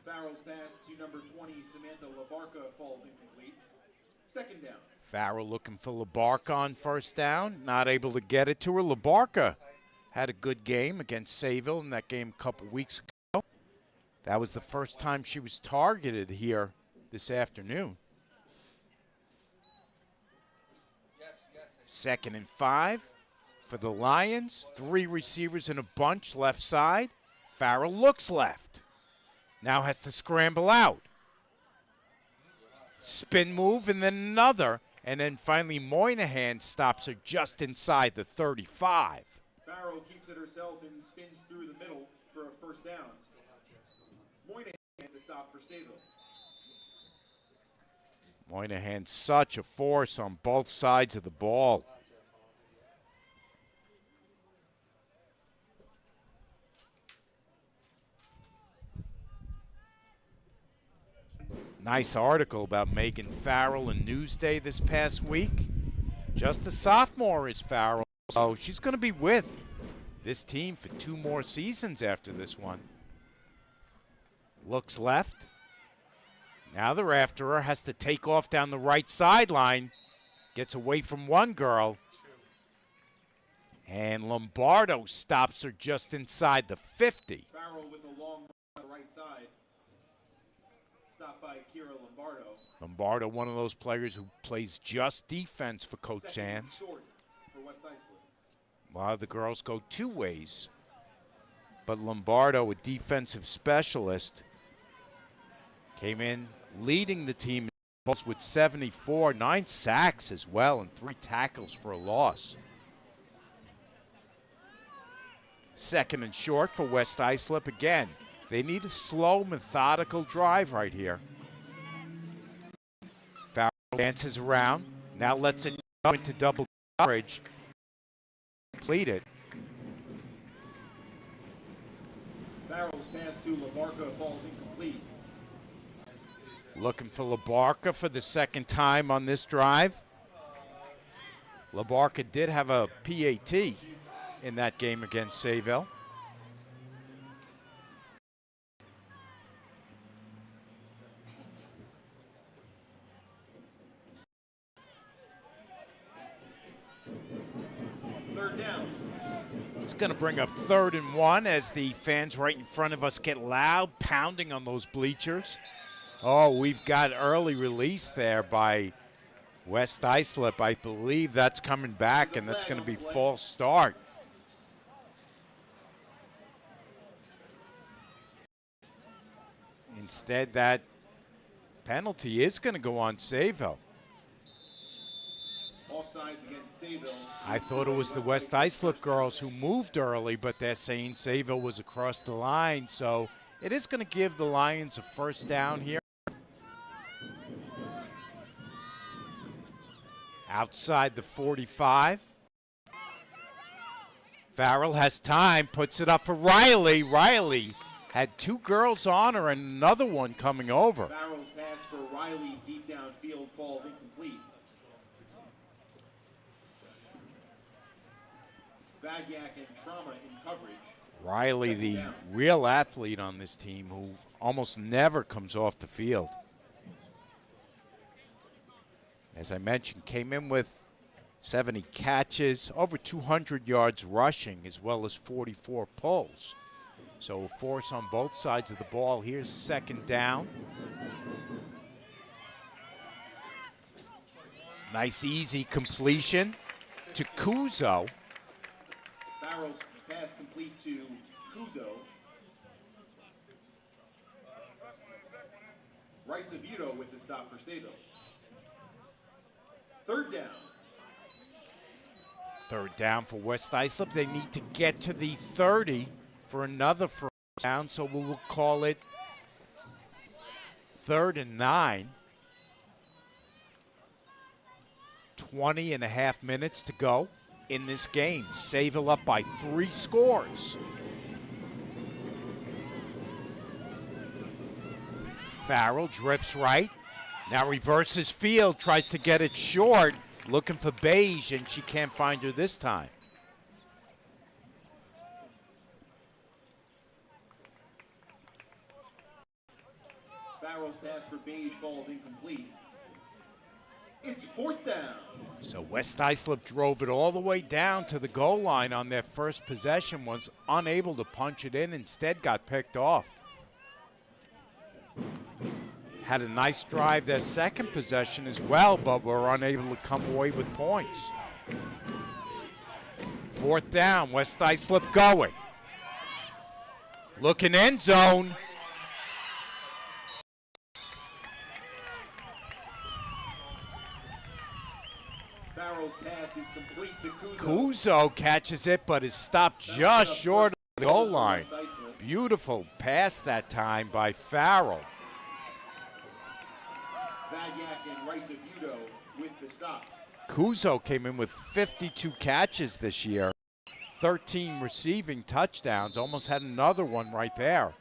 Farrell's pass to number 20, Samantha Labarca, falls incomplete. Second down. Farrell looking for Labarca on first down, not able to get it to her. Labarca had a good game against Sayville in that game a couple weeks ago. That was the first time she was targeted here this afternoon. 2nd and 5 for the Lions. 3 receivers in a bunch left side. Farrell looks left. Now has to scramble out. Spin move and then another. And then finally Moynihan stops her just inside the 35. Farrell keeps it herself and spins through the middle for a first down. Moynihan to stop for Sayville. Moynihan such a force on both sides of the ball. Nice article about Megan Farrell in Newsday this past week. Just a sophomore is Farrell, so she's going to be with this team for 2 more seasons after this one. Looks left. Now they're after her, has to take off down the right sideline. Gets away from one girl. And Lombardo stops her just inside the 50. Farrell with a long run on the right side. Stopped by Kira Lombardo. Lombardo, one of those players who plays just defense for Coach Sands. Short for West Islip. A lot of the girls go 2 ways. But Lombardo, a defensive specialist, came in leading the team with 74, 9 sacks as well, and 3 tackles for a loss. 2nd and short for West Islip again. They need a slow, methodical drive right here. Farrell dances around, now lets it go into double coverage. Complete it. Farrell's pass to Labarca falls incomplete. Looking for Labarca for the 2nd time on this drive. Labarca did have a PAT in that game against Sayville. Third down. It's going to bring up 3rd and 1 as the fans right in front of us get loud, pounding on those bleachers. Oh, we've got early release there by West Islip. I believe that's coming back, and that's going to be false start. Instead, that penalty is going to go on Sayville. Offsides against Sayville. I thought it was the West Islip girls who moved early, but they're saying Sayville was across the line, so it is going to give the Lions a first down here. Outside the 45. Farrell has time, puts it up for Riley. Riley had 2 girls on her and another one coming over. Farrell's pass for Riley deep downfield falls incomplete. Bagyak and Trauma in coverage. Riley, the real athlete on this team who almost never comes off the field. As I mentioned, came in with 70 catches, over 200 yards rushing, as well as 44 pulls. So a force on both sides of the ball. Here's 2nd down. Nice, easy completion. to Kuzo. Farrell's pass complete to Kuzo. Rice with the stop for Sayville. Third down. Third down for West Islip. They need to get to the 30 for another first down, so we will call it 3rd and 9. 20.5 minutes to go in this game. Sayville up by 3 scores. Farrell drifts right. Now reverses field, tries to get it short. Looking for Beige, and she can't find her this time. Farrell's pass for Beige falls incomplete. It's 4th down. So West Islip drove it all the way down to the goal line on their first possession, was unable to punch it in, instead got picked off. Had a nice drive their second possession as well, but were unable to come away with points. 4th down, West Islip going. Looking end zone. Farrell's pass is complete to Kuzo. Kuzo catches it, but is stopped just short of the goal line. Beautiful pass that time by Farrell. And Rice with the stop. Kuzo came in with 52 catches this year, 13 receiving touchdowns, almost had another one right there.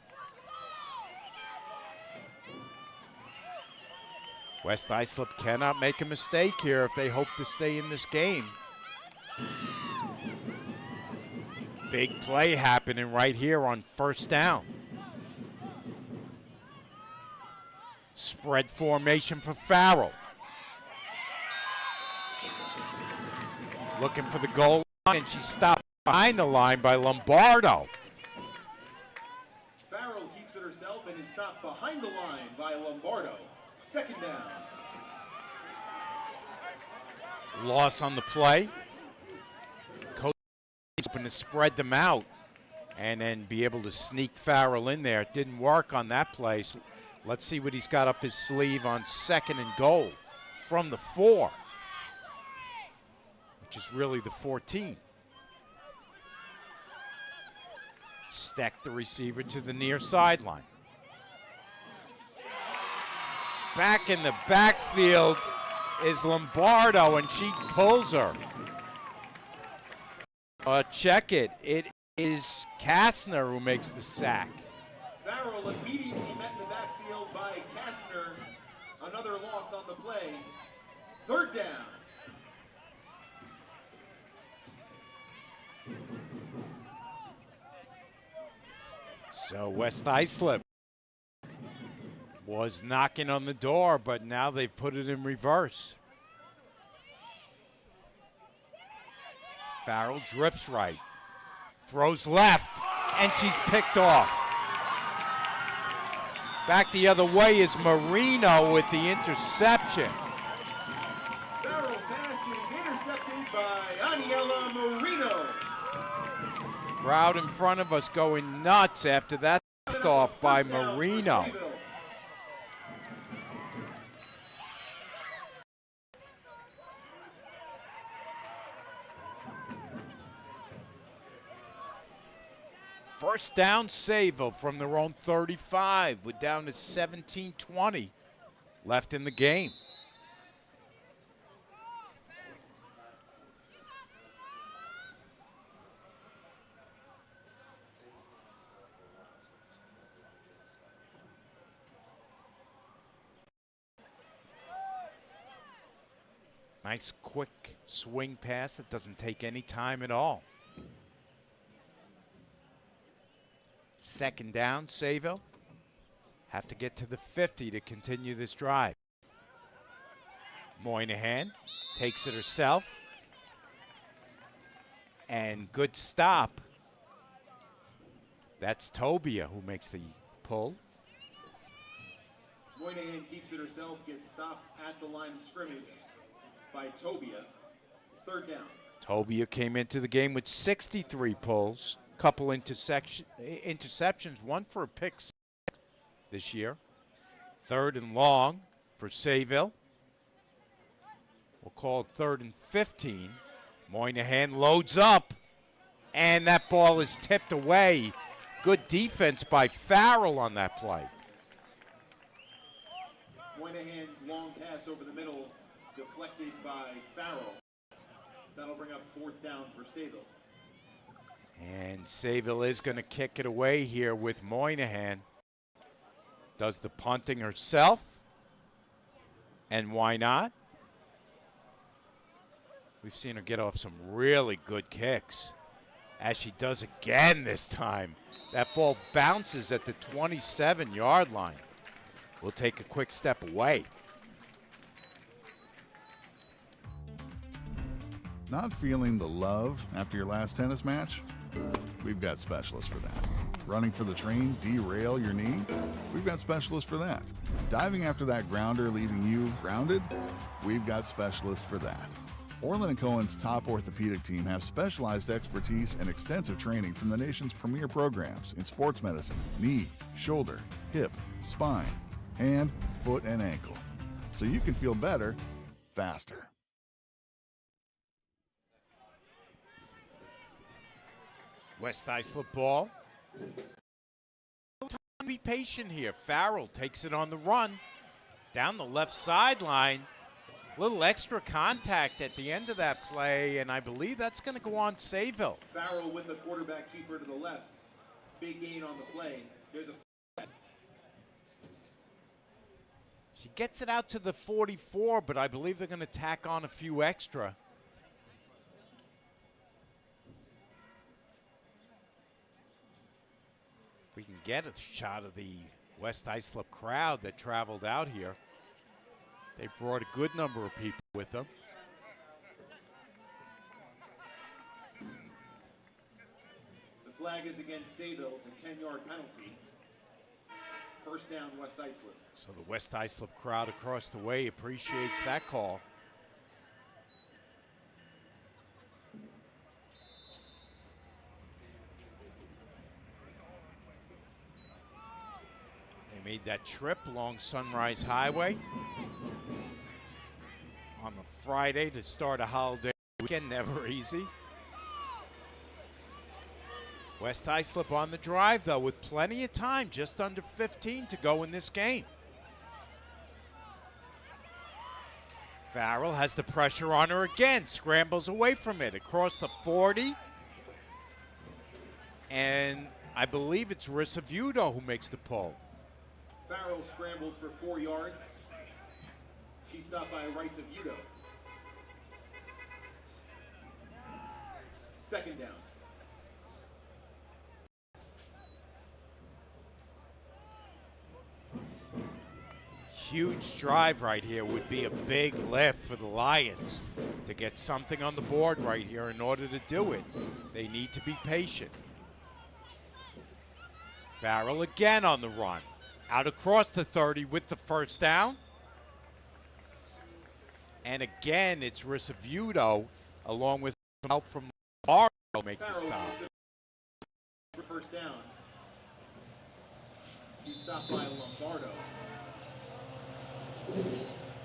West Islip cannot make a mistake here if they hope to stay in this game. Big play happening right here on 1st down. Spread formation for Farrell. Looking for the goal line, and she's stopped behind the line by Lombardo. Farrell keeps it herself and is stopped behind the line by Lombardo. 2nd down. Loss on the play. Coach is hoping to spread them out and then be able to sneak Farrell in there. It didn't work on that play. So let's see what he's got up his sleeve on 2nd and goal from the 4, which is really the 14. Steck the receiver to the near sideline. Back in the backfield is Lombardo, and she pulls her. Check it. It is Kastner who makes the sack. Farrell immediately met the backfield by Kastner. Another loss on the play. 3rd down. So West Islip was knocking on the door, but now they've put it in reverse. Farrell drifts right, throws left, and she's picked off. Back the other way is Marino with the interception. Farrell's pass is intercepted by Aniela Marino. Crowd in front of us going nuts after that off by Marino. First down, Sayville from their own 35. We're down to 17-20 left in the game. Nice quick swing pass that doesn't take any time at all. 2nd down, Sayville. Have to get to the 50 to continue this drive. Moynihan takes it herself. And good stop. That's Tobia who makes the pull. Moynihan keeps it herself, gets stopped at the line of scrimmage by Tobia. 3rd down. Tobia came into the game with 63 pulls, couple interceptions, one for a pick this year. 3rd and long for Sayville. We'll call it 3rd and 15. Moynihan loads up, and that ball is tipped away. Good defense by Farrell on that play. Moynihan's long pass over the middle, deflected by Farrell. That'll bring up 4th down for Sayville. And Sayville is going to kick it away here with Moynihan. Does the punting herself, and why not? We've seen her get off some really good kicks, as she does again this time. That ball bounces at the 27-yard line. We'll take a quick step away. Not feeling the love after your last tennis match? We've got specialists for that. Running for the train, derail your knee? We've got specialists for that. Diving after that grounder leaving you grounded? We've got specialists for that. Orland & Cohen's top orthopedic team has specialized expertise and extensive training from the nation's premier programs in sports medicine, knee, shoulder, hip, spine, hand, foot, and ankle. So you can feel better, faster. West Islip ball. Be patient here. Farrell takes it on the run. Down the left sideline. Little extra contact at the end of that play, and I believe that's going to go on Sayville. Farrell with the quarterback keeper to the left. Big gain on the play. There's a... She gets it out to the 44, but I believe they're going to tack on a few extra. We can get a shot of the West Islip crowd that traveled out here. They brought a good number of people with them. The flag is against Sayville. It's a 10-yard penalty. 1st down, West Islip. So the West Islip crowd across the way appreciates that call. They made that trip along Sunrise Highway on the Friday to start a holiday weekend. Never easy. West Islip on the drive, though, with plenty of time, just under 15 to go in this game. Farrell has the pressure on her again, scrambles away from it, across the 40. And I believe it's Risavuto who makes the pull. Farrell scrambles for 4 yards. She's stopped by Risavuto. 2nd down. Huge drive right here would be a big lift for the Lions to get something on the board right here. In order to do it, they need to be patient. Farrell again on the run. Out across the 30 with the 1st down. And again, it's Risavuto, along with help from Lombardo, make the stop. For 1st down. He's stopped by Lombardo.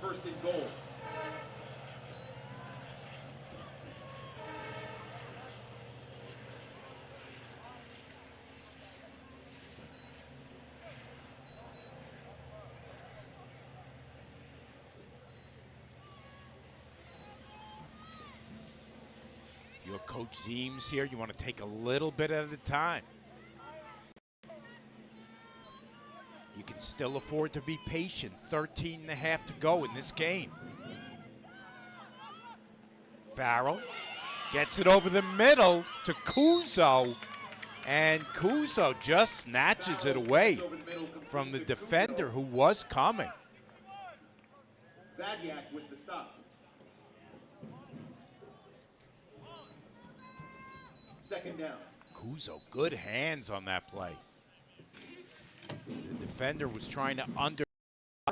1st and goal. If you're Coach Zeems here, you want to take a little bit at a time. You can still afford to be patient. 13 and a half to go in this game. Farrell gets it over the middle to Kuzo. And Kuzo just snatches it away from the defender who was coming. Vadiak with the stop. 2nd down. Kuzo, good hands on that play. The defender was trying to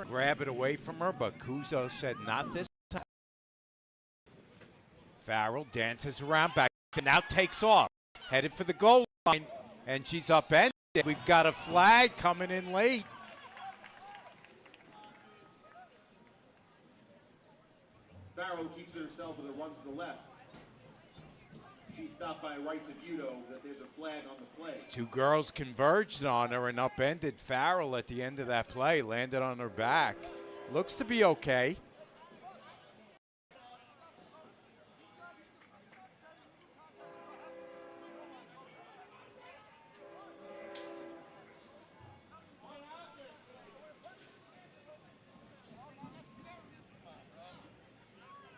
grab it away from her, but Kuzo said not this time. Farrell dances around back and now takes off. Headed for the goal line, and she's upended. We've got a flag coming in late. Farrell keeps it herself with a run to the left. She's stopped by Rice Abudo, that there's a flag on the play. Two girls converged on her and upended Farrell at the end of that play, landed on her back. Looks to be okay.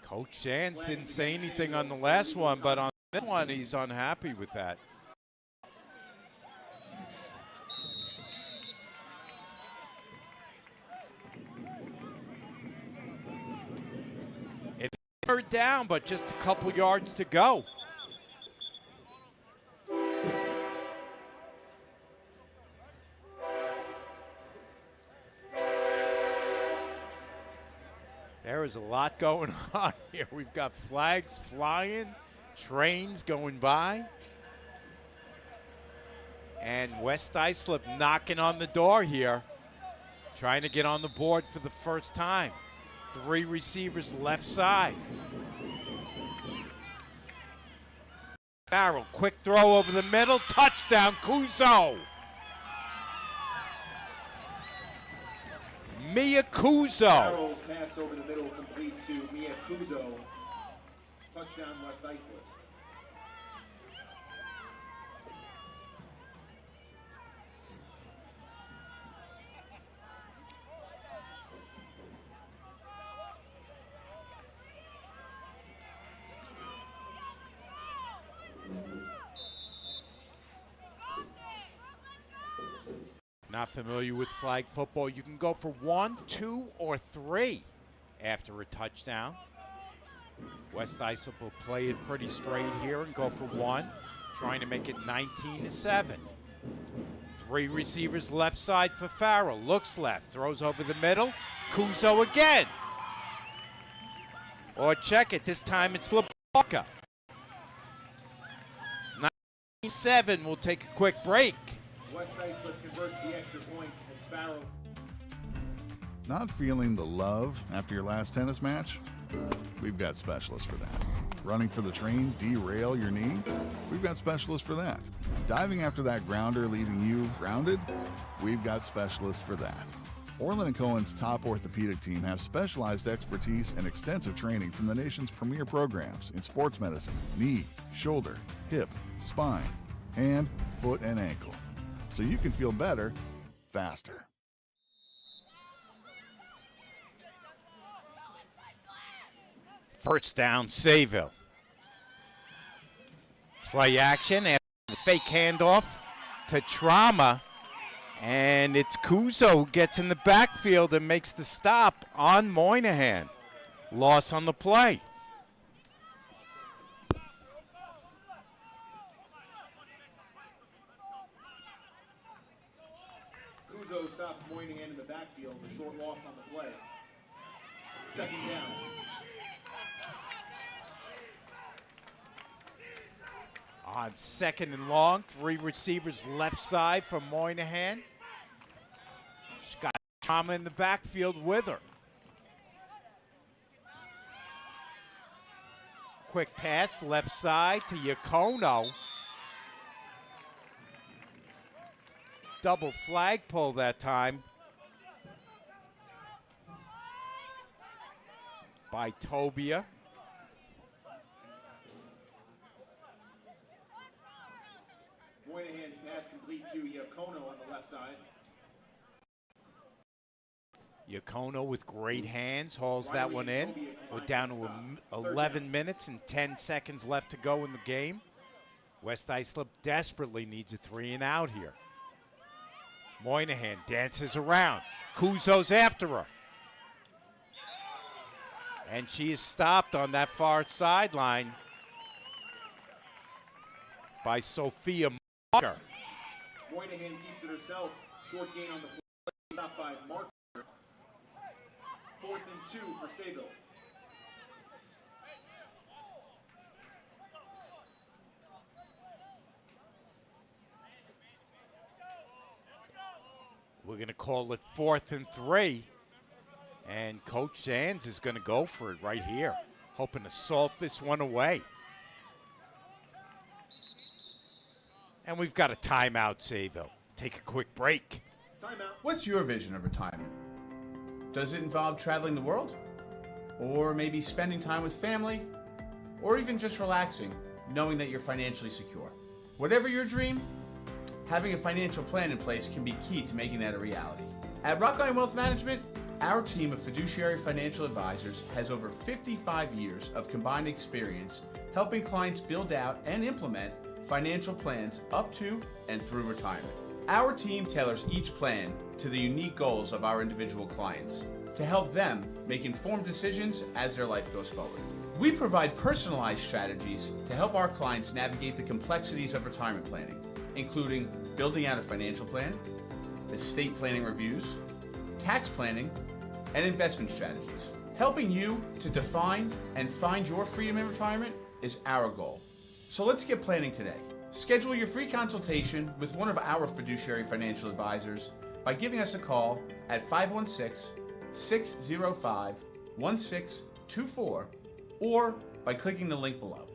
Coach Sands didn't say anything on the last one, but on this one, he's unhappy with that. It's third down, but just a couple yards to go. There is a lot going on here. We've got flags flying, trains going by, and West Islip knocking on the door here, trying to get on the board for the first time. Three receivers left side. Farrell, quick throw over the middle, touchdown, Kuzo. Mia Kuzo. Farrell pass over the middle, complete to Mia Kuzo. Touchdown, West Islip. Not familiar with flag football, you can go for 1, 2, or 3 after a touchdown. West Islip will play it pretty straight here and go for 1, trying to make it 19-7. Three receivers left side for Farrell. Looks left, throws over the middle. Kuzo again. Or check it, this time it's LaBarca. 19-7, we'll take a quick break. West Islip converts the extra point as Farrell. Not feeling the love after your last tennis match? We've got specialists for that. Running for the train, derail your knee? We've got specialists for that. Diving after that grounder, leaving you grounded? We've got specialists for that. Orland & Cohen's top orthopedic team has specialized expertise and extensive training from the nation's premier programs in sports medicine, knee, shoulder, hip, spine, hand, foot, and ankle. So you can feel better, faster. First down, Sayville. Play action after the fake handoff to Trauma. And it's Kuzo who gets in the backfield and makes the stop on Moynihan. Loss on the play. Kuzo stops Moynihan in the backfield. A short loss on the play. Second down. On second and long, three receivers left side for Moynihan. She's got Trauma in the backfield with her. Quick pass left side to Yacono. Double flag pull that time by Tobia. Moynihan's pass complete to Yacono on the left side. Yacono with great hands hauls that one in. We're down to 11 minutes and 10 seconds left to go in the game. West Islip desperately needs a 3 and out here. Moynihan dances around. Kuzo's after her. And she is stopped on that far sideline by Sophia Marker. Moynihan keeps it herself. Short gain on the play. Stopped by Marker. 4th and 2 for Sayville. going to call it 4th and 3. And Coach Sands is going to go for it right here, hoping to salt this one away. And we've got a timeout, Sayville. Take a quick break. What's your vision of retirement? Does it involve traveling the world? Or maybe spending time with family? Or even just relaxing, knowing that you're financially secure? Whatever your dream, having a financial plan in place can be key to making that a reality. At Rockline Wealth Management, our team of fiduciary financial advisors has over 55 years of combined experience helping clients build out and implement financial plans up to and through retirement. Our team tailors each plan to the unique goals of our individual clients to help them make informed decisions as their life goes forward. We provide personalized strategies to help our clients navigate the complexities of retirement planning, including building out a financial plan, estate planning reviews, tax planning, and investment strategies. Helping you to define and find your freedom in retirement is our goal. So let's get planning today. Schedule your free consultation with one of our fiduciary financial advisors by giving us a call at 516-605-1624 or by clicking the link below.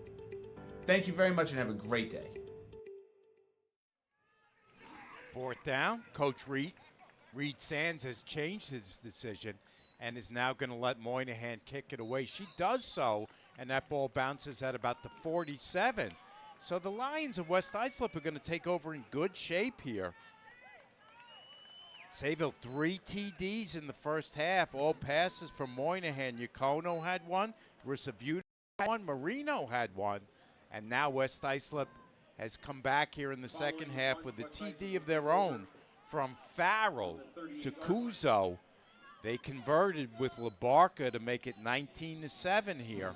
Thank you very much and have a great day. 4th down. Coach Reed Sands has changed his decision and is now going to let Moynihan kick it away. She does so, and that ball bounces at about the 47. So the Lions of West Islip are going to take over in good shape here. Sayville 3 TDs in the first half. All passes from Moynihan. Yacono had one. Risavuto had one. Marino had one. And now West Islip has come back here in the second half with a TD of their own from Farrell to Kuzo. They converted with Labarca to make it 19-7 here.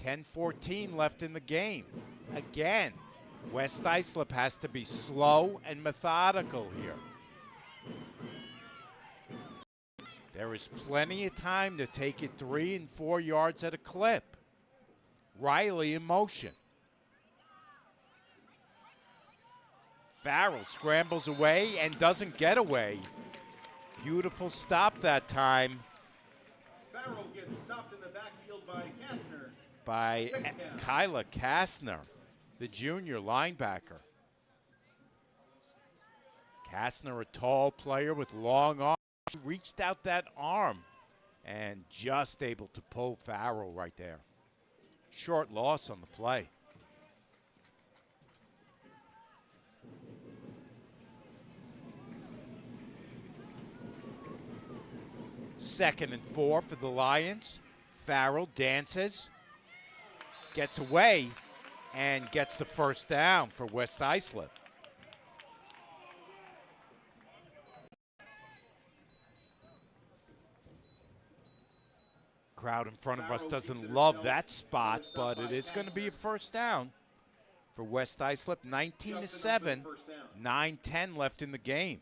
10-14 left in the game. Again, West Islip has to be slow and methodical here. There is plenty of time to take it 3 and 4 yards at a clip. Riley in motion. Farrell scrambles away and doesn't get away. Beautiful stop that time. Farrell gets stopped in the backfield by Kastner. By Kyla Kastner, the junior linebacker. Kastner, a tall player with long arms, reached out that arm and just able to pull Farrell right there. Short loss on the play. Second and 4 for the Lions. Farrell dances, gets away, and gets the first down for West Islip. Crowd in front of us doesn't love that spot, but it is going to be a first down for West Islip. 19-7, 9-10 left in the game.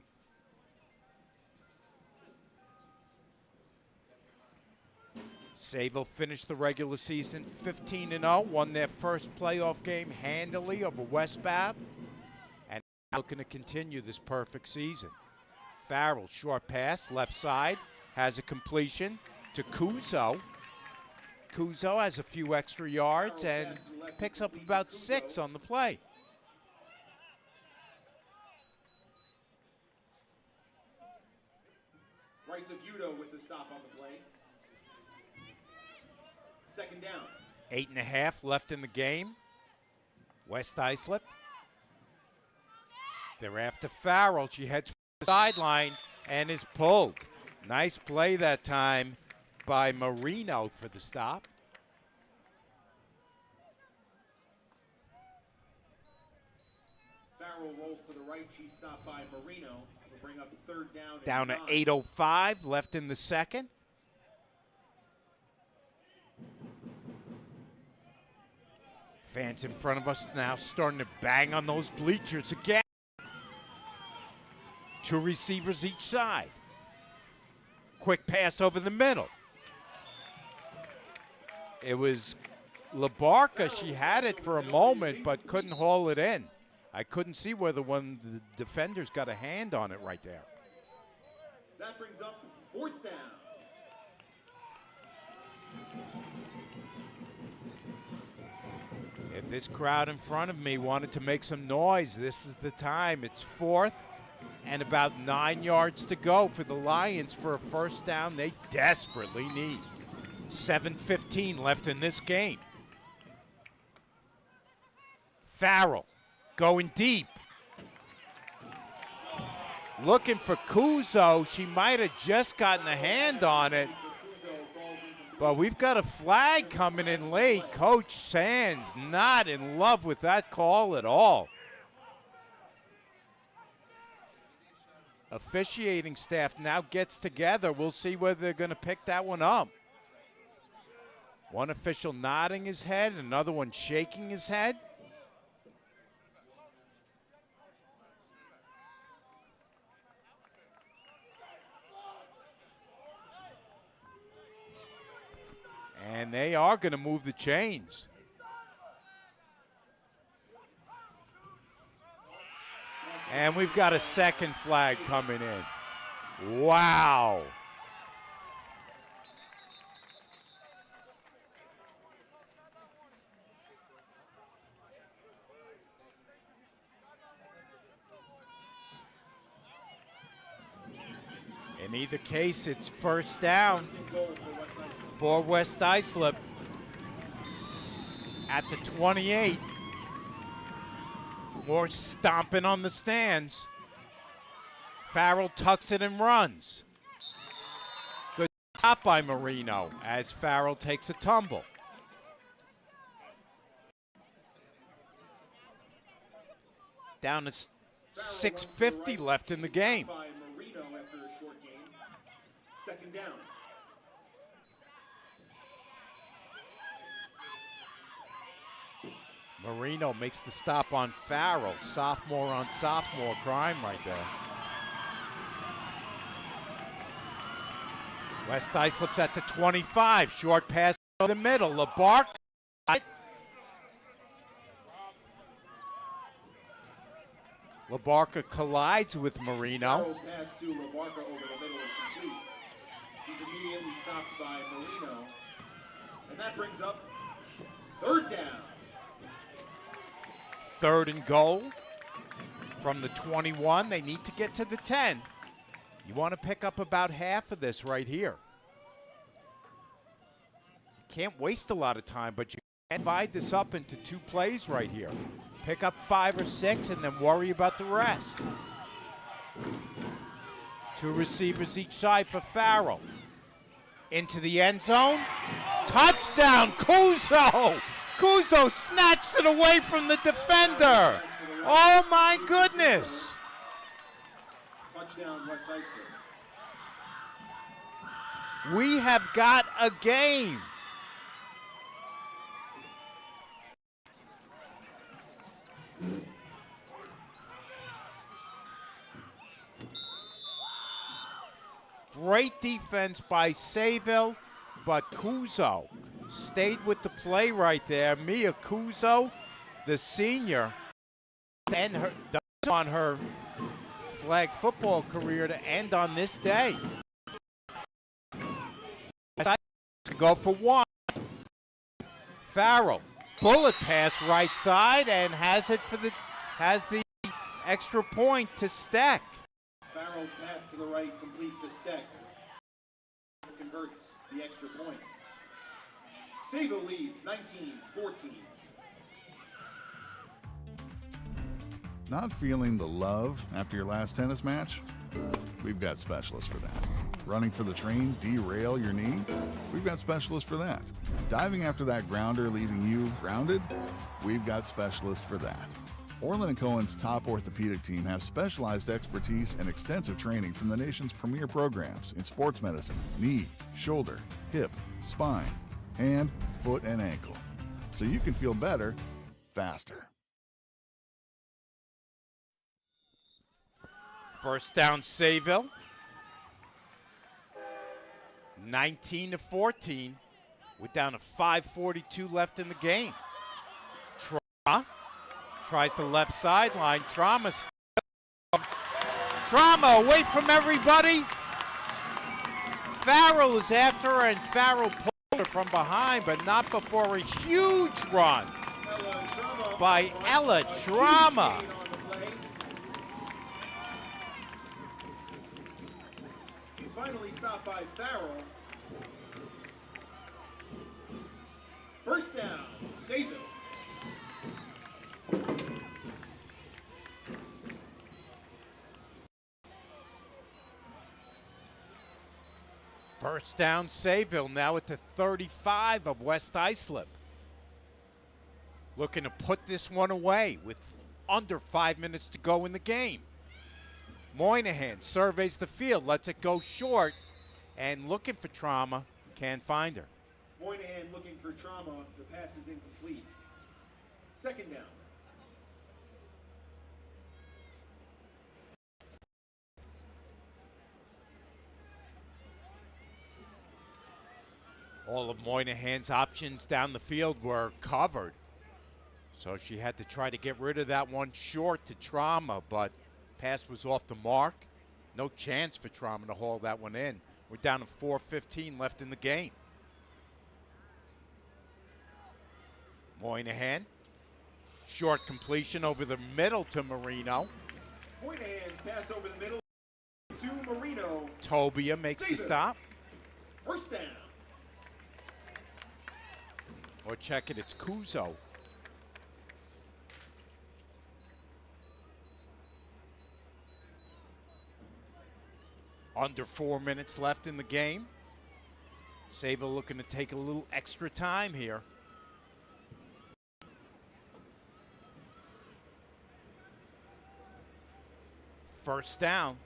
Sayville finished the regular season 15-0, won their first playoff game handily over West Bab, and looking to continue this perfect season. Farrell, short pass, left side, has a completion to Kuzo. Kuzo has a few extra yards and picks up about 6 on the play. Risavuto with the stop on the play. Second down. 8.5 left in the game. West Islip. They're after Farrell. She heads for the sideline and is pulled. Nice play that time by Marino for the stop. Farrell rolls to the right. She's stopped by Marino. Will bring up third down. Down to 8:05 left in the second. Fans in front of us now starting to bang on those bleachers again. 2 receivers each side. Quick pass over the middle. It was Labarca. She had it for a moment but couldn't haul it in. I couldn't see whether one of the defenders got a hand on it right there. 4th down. If this crowd in front of me wanted to make some noise, this is the time. It's 4th and about 9 yards to go for the Lions for a first down they desperately need. 7:15 left in this game. Farrell going deep. Looking for Kuzo. She might have just gotten a hand on it. But we've got a flag coming in late. Coach Sands not in love with that call at all. Officiating staff now gets together. We'll see whether they're going to pick that one up. One official nodding his head, another one shaking his head. And they are going to move the chains. And we've got a second flag coming in. Wow. In either case, it's first down for West Islip at the 28. More stomping on the stands. Farrell tucks it and runs. Good stop by Marino as Farrell takes a tumble. Down to 6:50 left in the game. Marino after a short game. 2nd down. Marino makes the stop on Farrell. Sophomore on sophomore crime right there. West Islip's at the 25. Short pass to the middle. LeBarca. LeBarca collides with Marino. Farrell's pass to LeBarca over the middle is complete. He's immediately stopped by Marino. And that brings up 3rd down. 3rd and goal from the 21. They need to get to the 10. You want to pick up about half of this right here. Can't waste a lot of time, but you can divide this up into 2 plays right here. Pick up 5 or 6 and then worry about the rest. 2 receivers each side for Farrell. Into the end zone. Touchdown, Kuzo! Kuzo snatched it away from the defender. Oh my goodness. Touchdown, West Islip. We have got a game. Great defense by Sayville, but Kuzo stayed with the play right there. Mia Kuzo, the senior, and her on her flag football career to end on this day. To go for 1. Farrell, bullet pass right side and has the extra point to Steck. Farrell's pass to the right, complete to Steck. Converts the extra point. Sayville leads 19-14. Not feeling the love after your last tennis match? We've got specialists for that. Running for the train, derail your knee? We've got specialists for that. Diving after that grounder, leaving you grounded? We've got specialists for that. Orland & Cohen's top orthopedic team has specialized expertise and extensive training from the nation's premier programs in sports medicine, knee, shoulder, hip, spine, hand, foot, and ankle. So you can feel better, faster. First down, Sayville. 19-14. We're down to 5:42 left in the game. Trauma tries the left sideline. Trauma away from everybody. Farrell is after her, and Farrell pulled her from behind, but not before a huge run by Ella Drama. He's finally stopped by Farrell. First down, Sayville. First down, Sayville, now at the 35 of West Islip. Looking to put this one away with under 5 minutes to go in the game. Moynihan surveys the field, lets it go short, and looking for Trauma, can't find her. Moynihan looking for Trauma. The pass is incomplete. Second down. All of Moynihan's options down the field were covered. So she had to try to get rid of that one short to Trauma, but pass was off the mark. No chance for Trauma to haul that one in. We're down to 4:15 left in the game. Moynihan, short completion over the middle to Marino. Moynihan's pass over the middle to Marino. Tobia makes the stop. First down. Or check it, it's Kuzo. Under 4 minutes left in the game. Sayville looking to take a little extra time here. First down.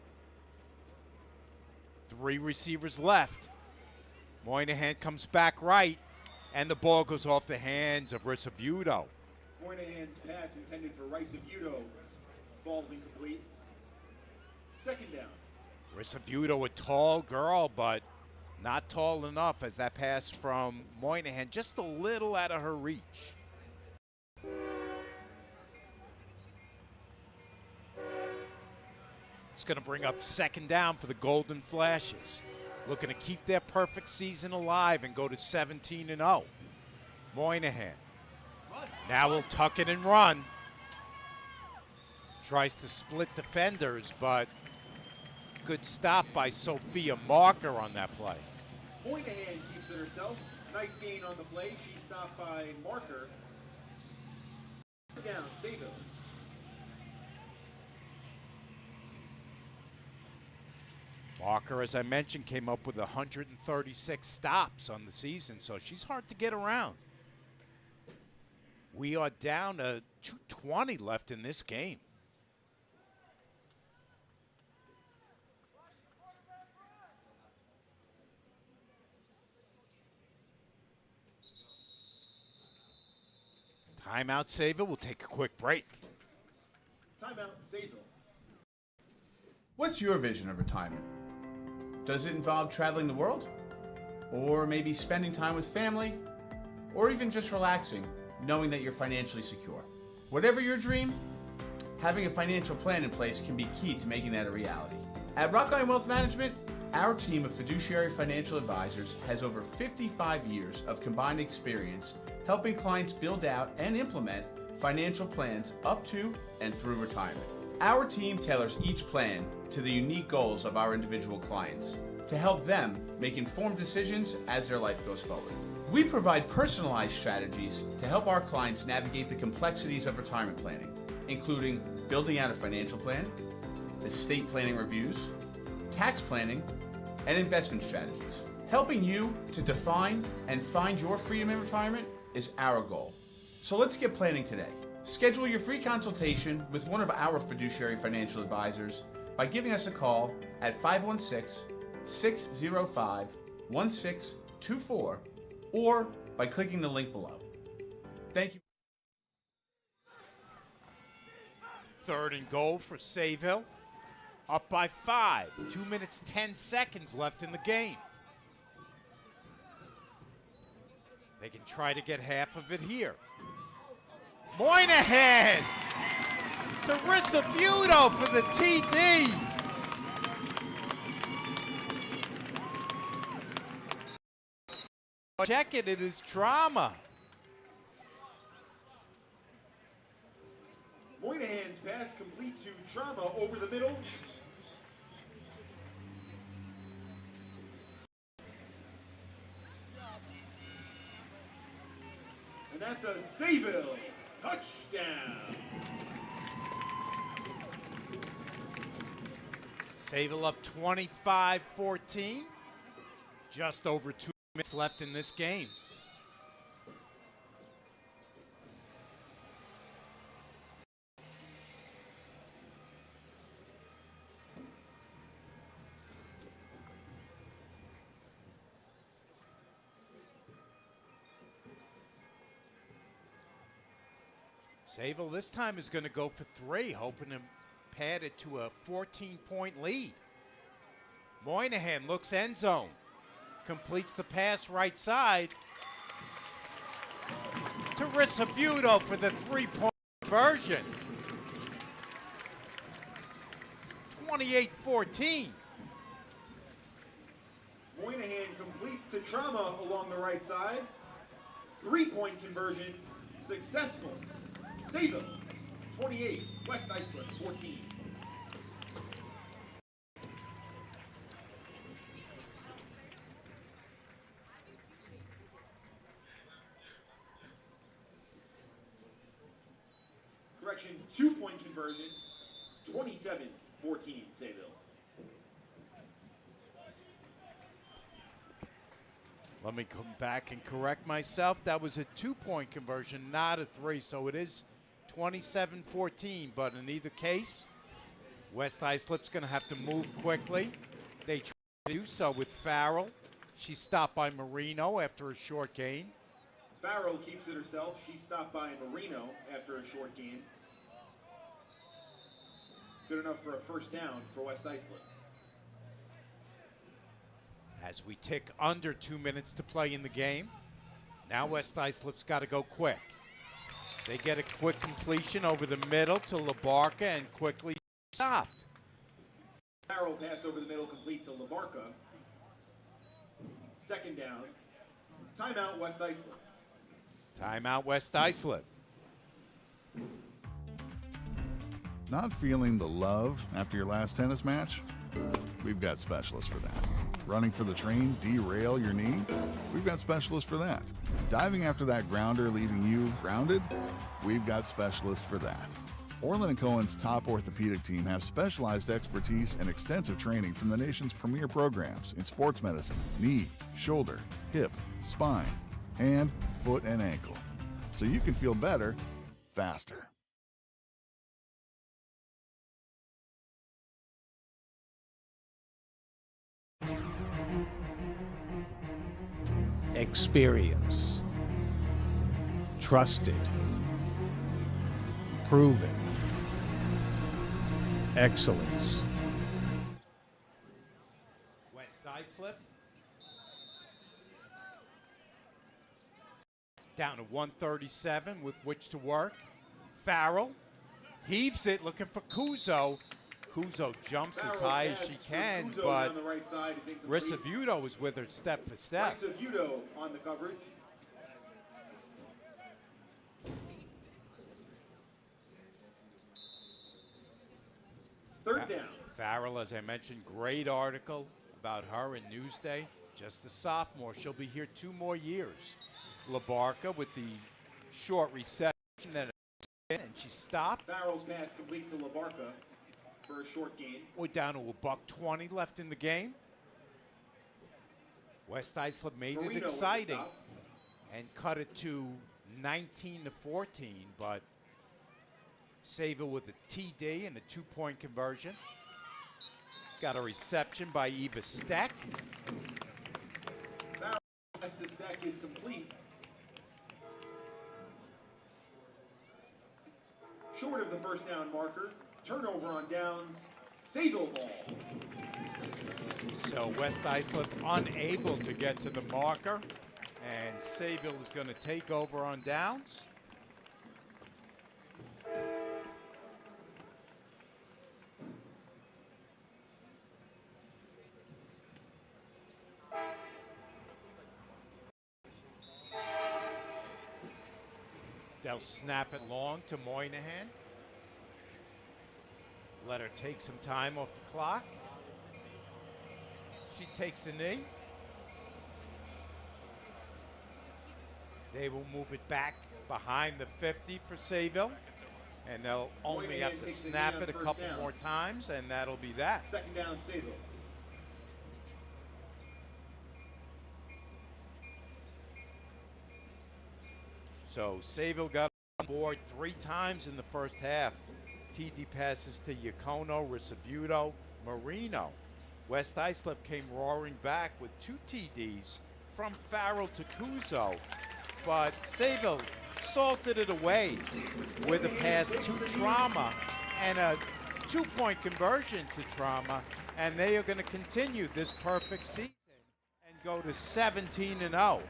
3 receivers left. Moynihan comes back right, and the ball goes off the hands of Risavuto. Moynihan's pass intended for Risavuto falls incomplete. Second down. Risavuto, a tall girl, but not tall enough as that pass from Moynihan just a little out of her reach. It's going to bring up second down for the Golden Flashes. Looking to keep their perfect season alive and go to 17-0. Moynihan. Now will tuck it and run. Tries to split defenders, but good stop by Sophia Marker on that play. Moynihan keeps it herself. Nice gain on the play. She stopped by Marker. Down, Sayville. Marker, as I mentioned, came up with 136 stops on the season, so she's hard to get around. We are down to 2:20 left in this game. Timeout, Sayville. We'll take a quick break. Timeout, Sayville. What's your vision of retirement? Does it involve traveling the world? Or maybe spending time with family? Or even just relaxing, knowing that you're financially secure? Whatever your dream, having a financial plan in place can be key to making that a reality. At Rockline Wealth Management, our team of fiduciary financial advisors has over 55 years of combined experience helping clients build out and implement financial plans up to and through retirement. Our team tailors each plan to the unique goals of our individual clients to help them make informed decisions as their life goes forward. We provide personalized strategies to help our clients navigate the complexities of retirement planning, including building out a financial plan, estate planning reviews, tax planning, and investment strategies. Helping you to define and find your freedom in retirement is our goal. So let's get planning today. Schedule your free consultation with one of our fiduciary financial advisors by giving us a call at 516-605-1624 or by clicking the link below. Thank you. Third and goal for Sayville. Up by 5. 2 minutes, 10 seconds left in the game. They can try to get half of it here. Moynihan to Risavuto for the TD. check it. It is trauma. Moynihan's pass complete to Trauma over the middle. And that's a Sayville touchdown. Sayville up 25-14. Just over 2 minutes left in this game. Sayville this time is going to go for 3, hoping to pad it to a 14-point lead. Moynihan looks end zone. Completes the pass right side to Sayville for the 3-point conversion. 28-14. Moynihan completes to Trauma along the right side. 3-point conversion successful. Sayville 28, West Islip 14. Correction, 2-point conversion, 27-14, Sayville. Let me come back and correct myself. That was a 2-point conversion, not a 3, so it is 27-14, but in either case, West Islip's going to have to move quickly. They try to do so with Farrell. She's stopped by Marino after a short gain. Farrell keeps it herself. She stopped by Marino after a short gain. Good enough for a first down for West Islip. As we tick under 2 minutes to play in the game, now West Islip's got to go quick. They get a quick completion over the middle to LaBarca and quickly stopped. Farrell pass over the middle complete to LaBarca. Second down. Timeout West Islip. Timeout West Islip. Not feeling the love after your last tennis match? We've got specialists for that. Running for the train, derail your knee? We've got specialists for that. Diving after that grounder, leaving you grounded? We've got specialists for that. Orland & Cohen's top orthopedic team has specialized expertise and extensive training from the nation's premier programs in sports medicine, knee, shoulder, hip, spine, hand, foot, and ankle. So you can feel better, faster. Experience. Trusted. Proven. Excellence. West Islip. Down to 137 with which to work. Farrell heaves it, looking for Kuzo. Kuzo jumps as high as she can, but Sayville is with her step for step. Sayville on the coverage. Third down. Farrell, as I mentioned, great article about her in Newsday. Just a sophomore. She'll be here 2 more years. LaBarca with the short reception, and she stopped. Farrell's pass complete to LaBarca for a short gain. We're down to $1:20 left in the game. West Islip made it exciting and cut it to 19-14, but Sayville with a TD and a 2-point conversion. Got a reception by Eva Steck. Farrell's pass to Steck is complete. Short of the first down marker. Turnover on downs. Sayville ball. So West Islip unable to get to the marker, and Sayville is going to take over on downs. They'll snap it long to Moynihan. Let her take some time off the clock. She takes a knee. They will move it back behind the 50 for Sayville. And they'll only have to snap it a couple more times, and that'll be that. Second down, Sayville. So Sayville got on board 3 times in the first half. TD passes to Iacono, Risavuto, Marino. West Islip came roaring back with 2 TDs from Farrell to Kuzo. But Sayville salted it away with a pass to Trauma and a 2-point conversion to Trauma. And they are going to continue this perfect season and go to 17-0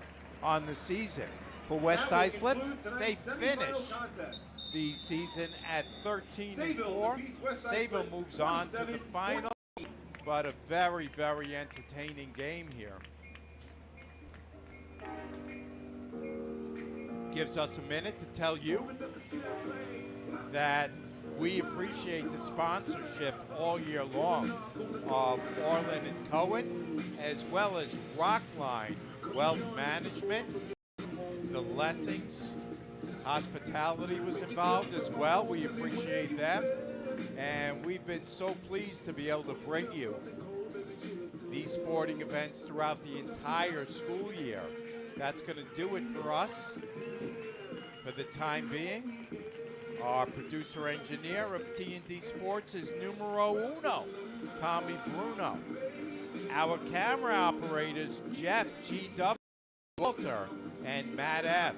on the season. For West Islip, they finish the season at 13-4. Sayville moves on to the final, but a very, very entertaining game here. Gives us a minute to tell you that we appreciate the sponsorship all year long of Orland and Cohen, as well as Rockline Wealth Management. The Lessings Hospitality was involved as well. We appreciate them. And we've been so pleased to be able to bring you these sporting events throughout the entire school year. That's going to do it for us for the time being. Our producer engineer of T&D Sports is numero uno, Tommy Bruno. Our camera operators, Jeff G.W., Walter, and Matt F.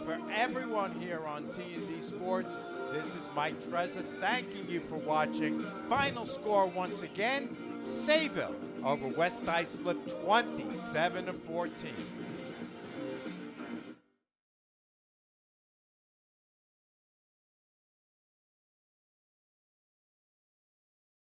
For everyone here on T&D Sports, this is Mike Trezza thanking you for watching. Final score once again, Sayville over West Islip 27-14.